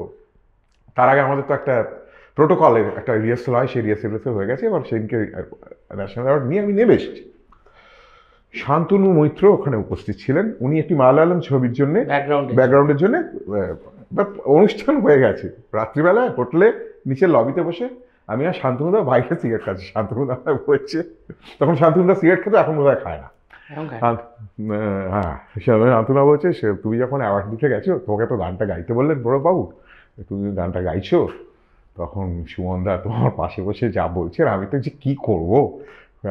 তার আগে আমাদের তো একটা প্রোটোকলের একটা রিহার্সাল হয়, সেই রিহার্সাল হয়ে গেছে। এবার সেদিনকে ন্যাশনাল অ্যাওয়ার্ড নিয়ে আমি নেমে এসেছি। শান্তনু মৈত্র ওখানে উপস্থিত ছিলেন। উনি একটি মালায়ালাম ছবির জন্য ব্যাকগ্রাউন্ডের জন্য, অনুষ্ঠান হয়ে গেছে রাত্রিবেলা হোটেলে নিচের লবিতে বসে আমি আর শান্তনুদা বাইরে সিগারেট খাচ্ছি। শান্তনুদা বলছে, তখন শান্তনুদা সিগারেট খেতে, এখন বোধহয় খায় না। হ্যাঁ, শান্তনুদা বলছে, তুমি যখন অ্যাওয়ার্ড দিতে গেছো তোমাকে তো গানটা গাইতে বললেন বড়বাবু, তুমি গানটা গাইছো। তখন সুমনদা তোমার পাশে বসে যা বলছে, আমি তো যে কী করবো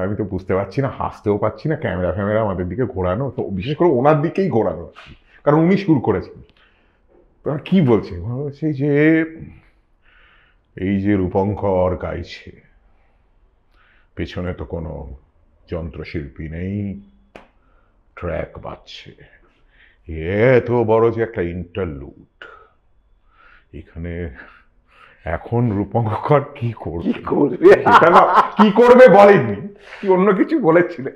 আমি তো বুঝতে পারছি না, হাসতেও পারছি না, ক্যামেরা ফ্যামেরা আমাদের দিকে ঘোরানো, তো বিশেষ করে ওনার দিকেই ঘোরানো, কারণ উনি শুরু করেছেন। কি বলছে? বলছে যে এই যে রূপঙ্কর গাইছে, পেছনে তো কোনো যন্ত্রশিল্পী নেই, ট্র্যাক বাজছে, এত বড় যে একটা ইন্টারলুড, এখানে এখন রূপঙ্কর কি করবে? কি করবে বলেননি, কি অন্য কিছু বলেছিলেন।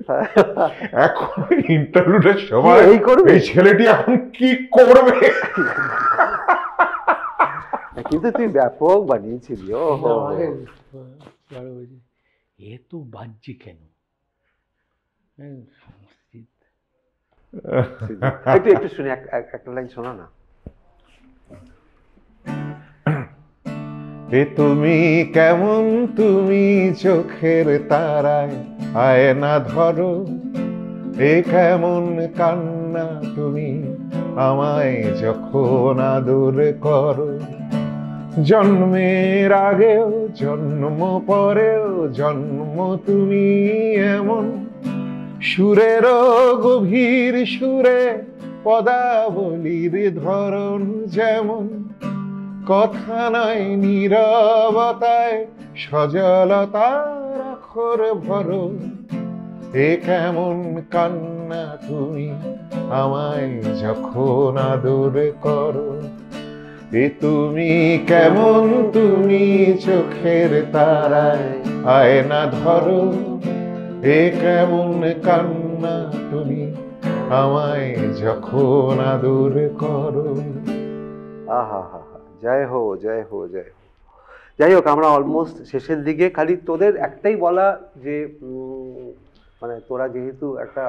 এখন ইন্টারলুডের সময় এই ছেলেটি এখন কি করবে? কিন্তু তুই ব্যাপক বানিয়েছিলি। এ তো বাহ্যিক কেন? একটু শুনি, একটা লাইন শোনা না। এ তুমি কেমন, তুমি চোখের তারায় আয়না ধরো, এ কেমন কান্না তুমি আমায় যখন আদর করো, জন্মের আগেও জন্ম পরেও জন্ম তুমি এমন, সুরেরও গভীর সুরে পদাবলীর ধরন যেমন, কথা নয় নীরবতায় সজলতার আখর ভরো, এ কেমন কান্না তুমি আমায় যখন আদর করো, এ তুমি কেমন, তুমি চোখের তারায় আয়না ধরো, এ কেমন কান্না তুমি আমায় যখন আদর করো। আহা হা হা, জয় হো জয় হো জয় হো। যাই হোক, আমরা অলমোস্ট শেষের দিকে। খালি তোদের একটাই বলা যে মানে তোরা যেহেতু একটা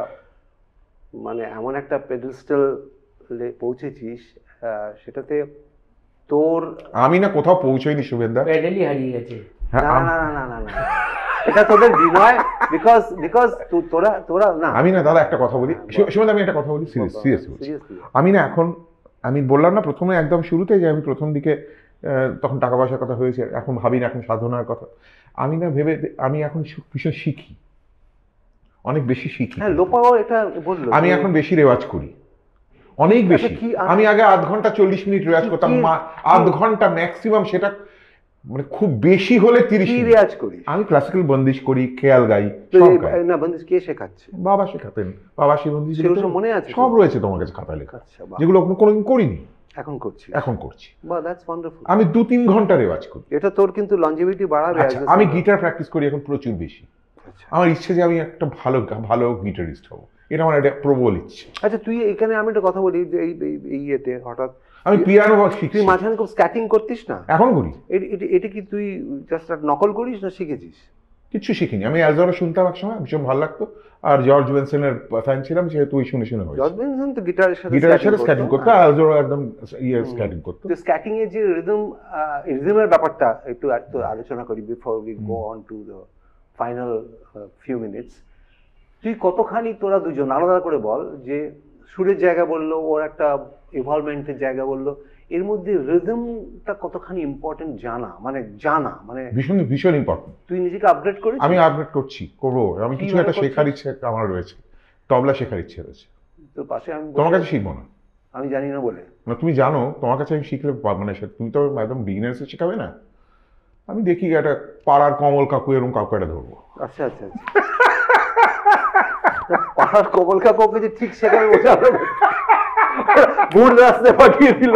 মানে এমন একটা পেডেস্টালে পৌঁছেছিস, সেটাতে তোর, আমি না কোথাও পৌঁছইনি শুভেন্দা, প্যাডেলই হারিয়ে গেছে। না না না না না, এটা তোদের বিনয়, বিকজ তোরা না। আমি না দাদা একটা কথা বলি, শুভেন্দা আমি একটা কথা বলি, সিরিয়াসলি আমি না এখন, আমি বললাম না প্রথমে একদম শুরুতে যে আমি প্রথম দিকে তখন টাকা পয়সার কথা হয়েছে, এখন ভাবি না, এখন সাধনার কথা। আমি না ভেবে, আমি এখন ভীষণ শিখি, অনেক বেশি শিখি। হ্যাঁ, লোপাও এটা বললো, আমি এখন বেশি রেওয়াজ করি, অনেক বেশি। আমি আগে আধ ঘন্টা 40 মিনিট রেওয়াজ করতাম, আধ ঘন্টা ম্যাক্সিমাম, সেটা মানে খুব বেশি হলে 30 মিনিট রেওয়াজ করি। আমি ক্লাসিক্যাল বন্দিশ করি, খেয়াল গাই, না বন্দিশ কে শেখাচ্ছে? বাবা শেখাতেন, বাবা সেই বন্দিশ মনে আছে, সব রয়েছে তোমার কাছে খাতা লেখা, যেগুলো কোনোদিন করিনি, এখন করছি, এখন করছি। বাহ, দ্যাটস ওয়ান্ডারফুল। আমি 2-3 ঘন্টা রেওয়াজ করি, এটা তোর কিন্তু লঞ্জিভিটি বাড়াবে। আমি গিটার প্র্যাকটিস করি এখন প্রচুর বেশি। আমার ইচ্ছে যে আমি একটা ভালো গিটারিস্ট হব, এটা আমার একটা প্রবল ইচ্ছে। আচ্ছা, তুই এখানে আমি একটা কথা বলি, এই ইয়েতে হঠাৎ আমি পিয়ানো শিখছি। তুই মাঝখানে খুব স্ক্যাটিং করতিস না? এখন করি। এটা কি তুই জাস্ট নকল করিস না শিখেছিস? কিছু শিখিনি, আমি অ্যালজোরা শুনতাম এক সময়, ভীষণ ভালো লাগতো, আর জর্জ বেনসনের ফ্যান ছিলাম, সেহেতু ওই শুনে হয়েছে। জর্জ বেনসন তো গিটারের সাথে স্ক্যাটিং করতো, অ্যালজোরা একদম স্ক্যাটিং করতো। তো স্ক্যাটিং এর যে রিদমের ব্যাপারটা একটু আলোচনা করি before we go on to the final few minutes. তুই কতখানি, তোরা দুজন আলাদা করে বল, যে সুরের জায়গা বললো, ওর একটা ইভলভমেন্টের জায়গা বললো, এর মধ্যে রিদমটা কতখানি ইম্পর্টেন্ট জানা, মানে ভীষণ ভীষণ ইম্পর্টেন্ট। তুই নিজেকে আপডেট করিস? আমি আপডেট করছি, করবো। আমি কিছু একটা শেখার ইচ্ছে আমার রয়েছে, তবলা শেখার ইচ্ছে রয়েছে। তোর পাশে আমি তোমার কাছে শিখবো না, আমি জানি না বলে না, তুমি জানো, তোমার কাছে আমি শিখলে মানে তুমি তো একদম বিগিনার্সে শেখাবে না। আমি দেখি একটা পাড়ার কমল কাকু এরকম কাকু একটা ধরবো। আচ্ছা আচ্ছা আচ্ছা, পাড়ার কমল কাকুকে যে ঠিক শেখাবে বোঝাবে, ভুল রাস্তায় পাঠিয়ে দিল।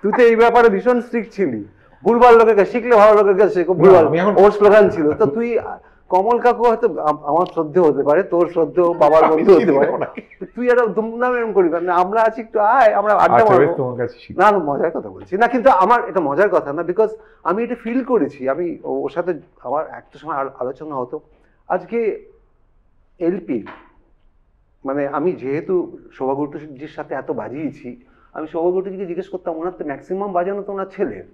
তুই তো এই ব্যাপারে ভীষণ স্ট্রিক্ট ছিলি, ভুলভাল লোকের কাছে শিখলে ভালো লোকের কাছে শেখো, ভুলভাল আমি এখন- ওর স্লোগান ছিল। তো তুই কমল কাকু হয়তো আমার শ্রদ্ধেয় হতে পারে, তোর শ্রদ্ধেয় বাবার বন্ধু হতে পারে, তুই একটা দুমদাম এরকম করি না, আমরা আছি একটু আয় আমরা আড্ডা আচ্ছা বেশ, মারবো। তোমার কাছে শিখি। না না, মজার কথা বলছি না, কিন্তু আমার এটা মজার কথা না, বিকজ আমি এটা ফিল করেছি। আমি ওর সাথে আমার একটা সময় আলোচনা হতো, আজকে এলপি মানে আমি যেহেতু সৌভাগ্যজির সাথে এত বাজিয়েছি, আমি সৌভাগ্যজিকে জিজ্ঞেস করতাম ওনার তো ম্যাক্সিমাম বাজানো তো ওনার ছেলের,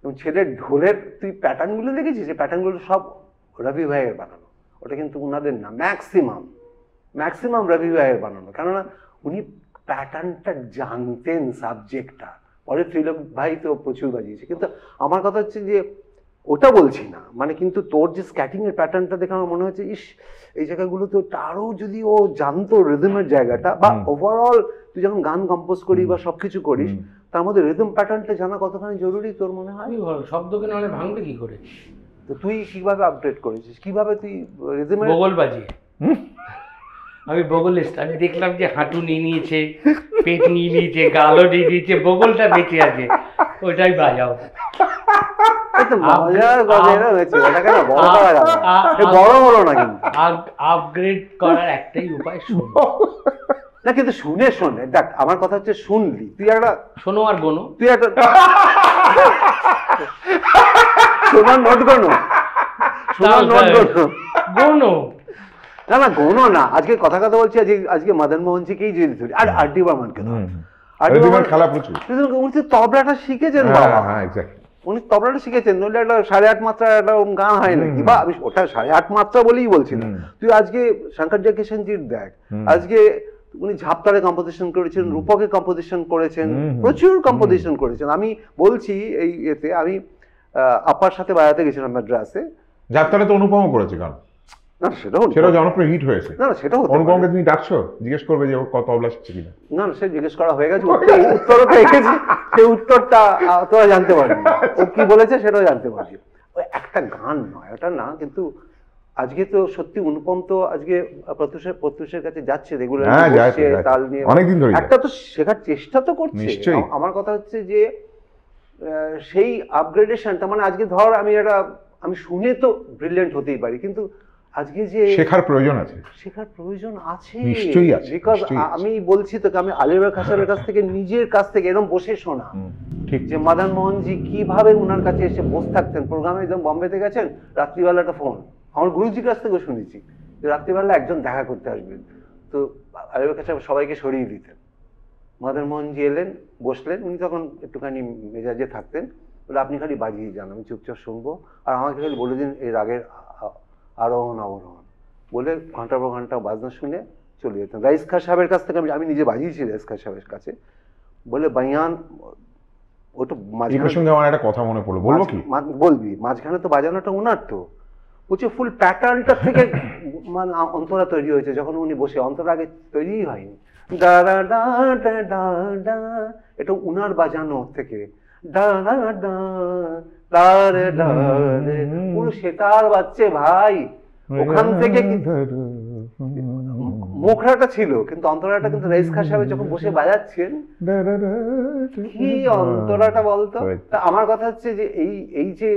এবং ছেলের ঢোলের তুই প্যাটার্নগুলো দেখেছিস, যে প্যাটার্নগুলো সব রবি ভাইয়ের বানানো, ওটা কিন্তু ওনাদের না, ম্যাক্সিমাম রবি ভাইয়ের বানানো, কেননা উনি প্যাটার্নটা জানতেন, সাবজেক্টটা। পরে ত্রিলোক ভাই তো প্রচুর বাজিয়েছে, কিন্তু আমার কথা হচ্ছে যে ওটা বলছি না, মানে কিন্তু তোর যে স্ক্যাটিং এর প্যাটার্নটা দেখে আমার মনে হচ্ছে ইস এই জায়গাগুলো তো আরও যদি ও জানতো রিদমের জায়গাটা, বা ওভারঅল তুই যখন গান কম্পোজ করি বা সবকিছু করিস তার মধ্যে রিদম প্যাটার্নটা জানা কতখানি জরুরি তোর মনে হয়? শব্দকে নাহলে ভাঙবে কি করে? তো তুই কিভাবে আপডেট করেছিস, কিভাবে তুই রিদমের? বগল বাজিয়ে। আমি বগলিস্ট, আমি দেখলাম যে হাঁটু নিয়ে নিয়েছে, পেট নিয়ে নিয়েছে, গালও নিয়ে নিয়েছে, বগলটা বেঁচে আছে, ওটাই বাজাও। মজার কথা হয়েছে, ওটাকে না বড় করা যাবে না, বড় হলো না কিন্তু। আপগ্রেড করার একটাই উপায়, শোনো। না কিন্তু শুনে দেখ, আমার কথা হচ্ছে শুনলি তুই একটা, শোনো আর গোনো, তুই একটা শোনার নোট গোনো, শোনার নোট গোনো, গোনো না না গোনো না, আজকে কথা বলছি, আজকে মদন মোহনজিকেই যদি ধরি, আর আর ডি বর্মনকে ধর, রবিবার খেলা প্রচুর, উনি তো তবলাটা শিখেছেন বাবা, হ্যাঁ এক্স্যাক্টলি, উনি তবলাটা শিখেছেন, নইলে একটা 8.5 মাত্রা একটা গান হয় নাকি, বা আমি ওটা 8.5 মাত্রা বলেই বলছিলাম। তুই আজকে শঙ্কর জয়কিশনজির দেখ, আজকে উনি ঝাপতারে কম্পোজিশন করেছেন, রূপকে কম্পোজিশন করেছেন, প্রচুর কম্পোজিশন করেছেন। আমি বলছি এই এতে, আমি আপার সাথে বাজাতে গেছিলাম মাদ্রাসে, যাত্রাটা তো অনুপম করেছে গান, না সেটাও জনপ্রিয় হিট হয়েছে। না সেটাও অনুপমকে তুমি ডাকছো, জিজ্ঞেস করবে যে ও কত তবলা শিখছে কিনা? না সে জিজ্ঞেস করা হয়ে গেছে, উত্তরও তো এসেছে, সেই উত্তরটা তোরা জানতে পারবি, ও কি বলেছে সেটাও জানতে পারবি। ওই একটা গান নয়, ওটা না, কিন্তু আজকে তো সত্যি অনুপম তো আজকে প্রত্যুষের কাছে যাচ্ছে রেগুলার, তাল নিয়ে অনেকদিন ধরে একটা তো শেখার চেষ্টা তো করছে। নিশ্চয়ই। আমার কথা হচ্ছে যে সেই আপগ্রেডেশনটা, মানে আজকে ধর আমি শুনে তো ব্রিলিয়েন্ট হতেই পারি, কিন্তু আজকে যে শেখার প্রয়োজন আছে, নিশ্চয়ই আছে, বিকজ আমি বলছি তোকে, আমি আলিবর খাসানের কাছ থেকে, নিজের কাছ থেকে এরকম বসে শোনা, ঠিক যে মদন মোহনজি কিভাবে ওনার কাছে এসে বসে থাকতেন, প্রোগ্রামে একদম বম্বেতে গেছেন, রাত্রিবেলা একটা ফোন, আমার গুরুজির কাছ থেকেও শুনেছি যে রাত্রিবেলা একজন দেখা করতে আসবেন, তো আলিবর খাসা সবাইকে সরিয়ে দিতেন, মদন মোহনজি এলেন, বসলেন, উনি তখন একটুখানি মেজাজে থাকতেন, বলে আপনি খালি বাজিয়ে যান, আমি চুপচাপ শুনবো, আর আমাকে খালি বলে দিন এই রাগের আরোহণ অবরোহণ, বলে ঘন্টার পর ঘন্টা বাজনা শুনে চলে যেতাম। রাইস খান সাহেবের কাছ থেকে আমি নিজে বাজিয়েছি রাইস খান সাহেবের কাছে, বলে বায়ান ওটা এই সঙ্গে আমার একটা কথা মনে পড়লো, বলবো কি? বলবি, মাঝখানে তো বাজানোটা ওনার, তো বলছে ফুল প্যাটার্নটা থেকে মানে অন্তরা তৈরি হয়েছে, যখন উনি বসে, অন্তরা আগে তৈরিই হয়নি, ডা ডা ডা ডা ডা ডা, এটা উনার বাজানো থেকে, ডা ডা ডা ডা রে ডা রে, পুরো সেতার বাজছে ভাই, ওখান থেকে মুখরাটা ছিল, কিন্তু অন্তরাটা কিন্তু রাইস খান সাহেব যখন বসে বাজাচ্ছেন, কি অন্তরাটা বলতো। আমার কথা হচ্ছে যে এই যে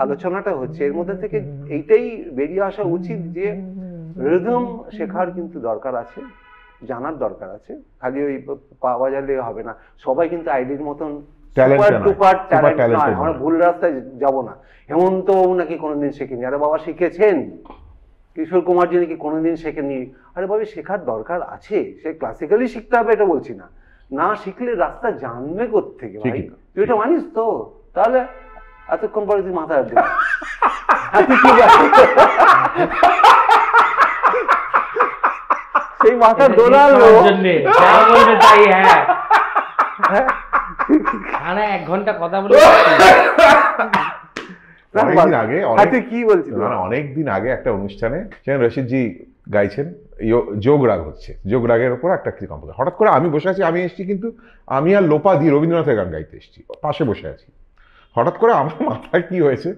আলোচনাটা হচ্ছে, এর মধ্যে থেকে এইটাই বেরিয়ে আসা উচিত যে রিদম শেখার কিন্তু দরকার আছে, জানার দরকার আছে, খালি ওই পা বাজালে হবে না। সবাই কিন্তু আইডির মতন সুপার টুপার ট্যালেন্ট নয়, আমরা ভুল রাস্তায় যাব না। হেমন্ত নাকি কোনোদিন শেখেনি, আরে বাবা শিখেছেন, কিশোর কুমারজি নাকি কোনোদিন শেখেনি, আরে বাবা শেখার দরকার আছে, সে ক্লাসিক্যালি শিখতে হবে এটা বলছি না, না শিখলে রাস্তা জানবে কোত্থেকে ভাই, তুই এটা মানিস তো? তাহলে এতক্ষণ পরে তুই মাথায় আসবে সেই মাথা দোলালো, এক ঘন্টা কথা বলে অনেকদিন আগে একটা অনুষ্ঠানে সেখানে রশিদজি গাইছেন, যোগ রাগ হচ্ছে, যোগ রাগের ওপর একটা কিছু কম্পোজ, হঠাৎ করে আমি বসে আছি, আমি এসেছি কিন্তু আমি আর লোপা দিয়ে রবীন্দ্রনাথের গান গাইতে এসেছি, পাশে বসে আছি, হঠাৎ করে আমার মাথায় কি হয়েছে,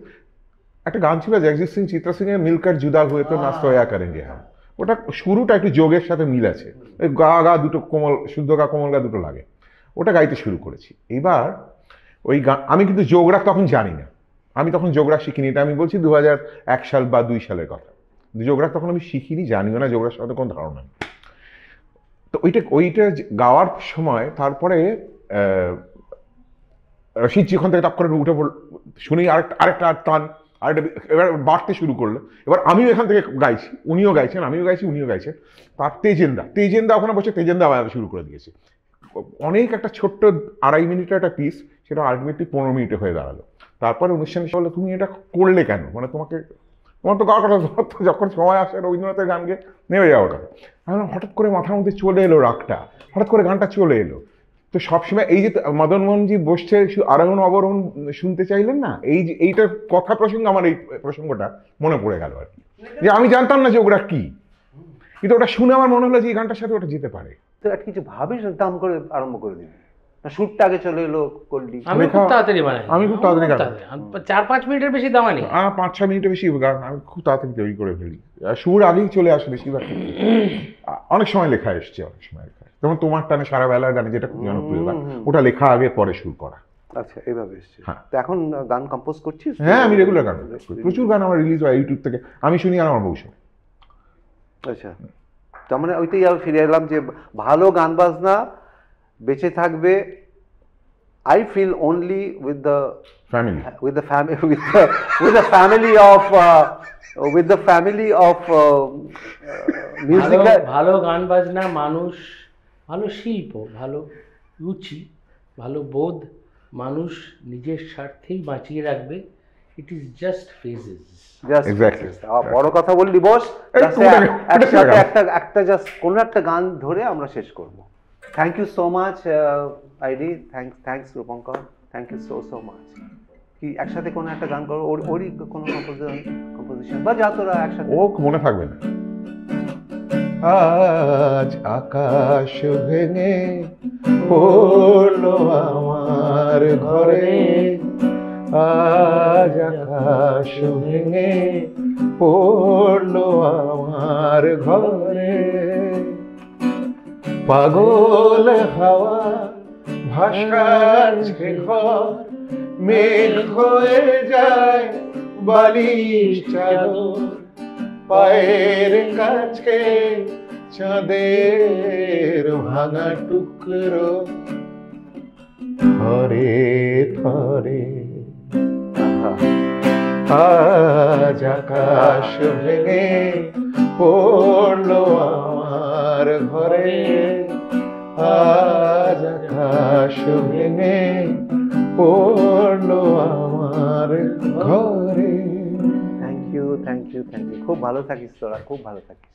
একটা গান ছিল জগজিৎ সিং চিত্রা সিং এর মিলকার জুদা হুয়ে তো নাস্তা হয়া করেঙ্গে, হ্যাঁ ওটা শুরুটা একটু যোগের সাথে মিল আছে, ওই গা গা দুটো কোমল, শুদ্ধ গা কোমল গা দুটো লাগে, ওটা গাইতে শুরু করেছি। এবার ওই গান, আমি কিন্তু যোগরাগ তখন জানি না, আমি তখন যোগরাগ শিখিনি, এটা আমি বলছি 2001 সাল বা 2 সালের কথা। যোগরাগ তখন আমি শিখিনি, জানিও না, যোগরাগ সাথে কোনো ধারণা নেই। তো ওইটা গাওয়ার সময় তারপরে রশিদ ওখান থেকে টপ করে উঠে পড়ল, শুনি আরেকটা টান, আরেকটা, এবার বাড়তে শুরু করলো। এবার আমিও এখান থেকে গাইছি, উনিও গাইছেন, আমিও গাইছি, উনিও গাইছেন। তার তেজেন্দা ওখানে বসে তেজেন্দা বাজাতে শুরু করে দিয়েছে। অনেক একটা ছোট্ট 2.5 মিনিটের একটা পিস, সেটা আলটিমেটলি 15 মিনিটে হয়ে দাঁড়ালো। তারপরে অনুষ্ঠানে বললো, তুমি এটা করলে কেন, মানে তোমার তো গাওয়ার কথা, যখন সময় আসে রবীন্দ্রনাথের গান গিয়ে নেমে যাওয়ার কথা। এখন হঠাৎ করে মাথার মধ্যে চলে এলো রাগটা, হঠাৎ করে গানটা চলে এলো। তো সবসময় এই যে মদন মোহনজি বসছে আরোহণ অবরোহণ শুনতে চাইলেন না, এইটার কথা প্রসঙ্গে আমার এই প্রসঙ্গটা মনে পড়ে গেল আর কি, যে আমি জানতাম না যে ওরা কি, কিন্তু ওটা শুনে আমার মনে হলো যে এই গানটার সাথে ওটা যেতে পারে। তো একটা কিছু ভাবিস দাম করে আরম্ভ করে দিবি, না শুটটা আগে চলে এলো করলি? আমি খুব তাড়াতাড়ি বানাই, আমি খুব তাড়াতাড়ি গান, 4-5 মিনিটের বেশি দাম আনি, 5-6 মিনিটের বেশি গান আমি খুব তাড়াতাড়ি তৈরি করে ফেলি। সুর আগেই চলে আসে বেশিরভাগ ক্ষেত্রে। অনেক সময় লেখা এসছে, অনেক সময় লেখা, যেমন তোমার টানে সারা বেলার গানে, যেটা খুব জনপ্রিয় গান, ওটা লেখা আগে পরে সুর করা। আচ্ছা, এইভাবে এসছে। হ্যাঁ। তো এখন গান কম্পোজ করছিস? হ্যাঁ, আমি রেগুলার গান করি, প্রচুর গান আমার রিলিজ হয় ইউটিউব থেকে, আমি শুনি আর আমার বউ শুনে। আচ্ছা, তার মানে ওইটাই আমি ফিরে এলাম যে ভালো গান বাজনা বেঁচে থাকবে, I feel only with the family, with the family with the family of music. ভালো গান বাজনা, মানুষ, ভালো শিল্প, ভালো রুচি, ভালো বোধ মানুষ নিজের স্বার্থেই বাঁচিয়ে রাখবে। It is just phases. Exactly. বড় কথা বললি বস, এই just একসাথে একটা জাস্ট কোনো একটা গান ধরে আমরা শেষ করব। থ্যাংক ইউ সো মাচ আইডি, thanks Rupankar, thank you so much. কি একসাথে কোনো একটা গান করো, ওরই কোনো কম্পোজিশন বা যা তোরা একসাথে। ও মনে থাকবে না। আজ আকাশ ভেঙে পড়লো আমার ঘরে, আজ আকাশ ভেঙে পড়লো আমার ঘরে, পাগল হাওয়া ভাসাচ্ছে ঘর, মেঘ হয়ে যায় বালিশ চাদর, পায়ের কাছে চাঁদের ভাঙা টুকরো, থরে থরে আজ আকাশ ভেঙে পড়লো আমার ঘরে, আজ আকাশ ভেঙে পড়লো আমার ঘরে। থ্যাংক ইউ, খুব ভালো থাকিস তোরা, খুব ভালো থাকিস।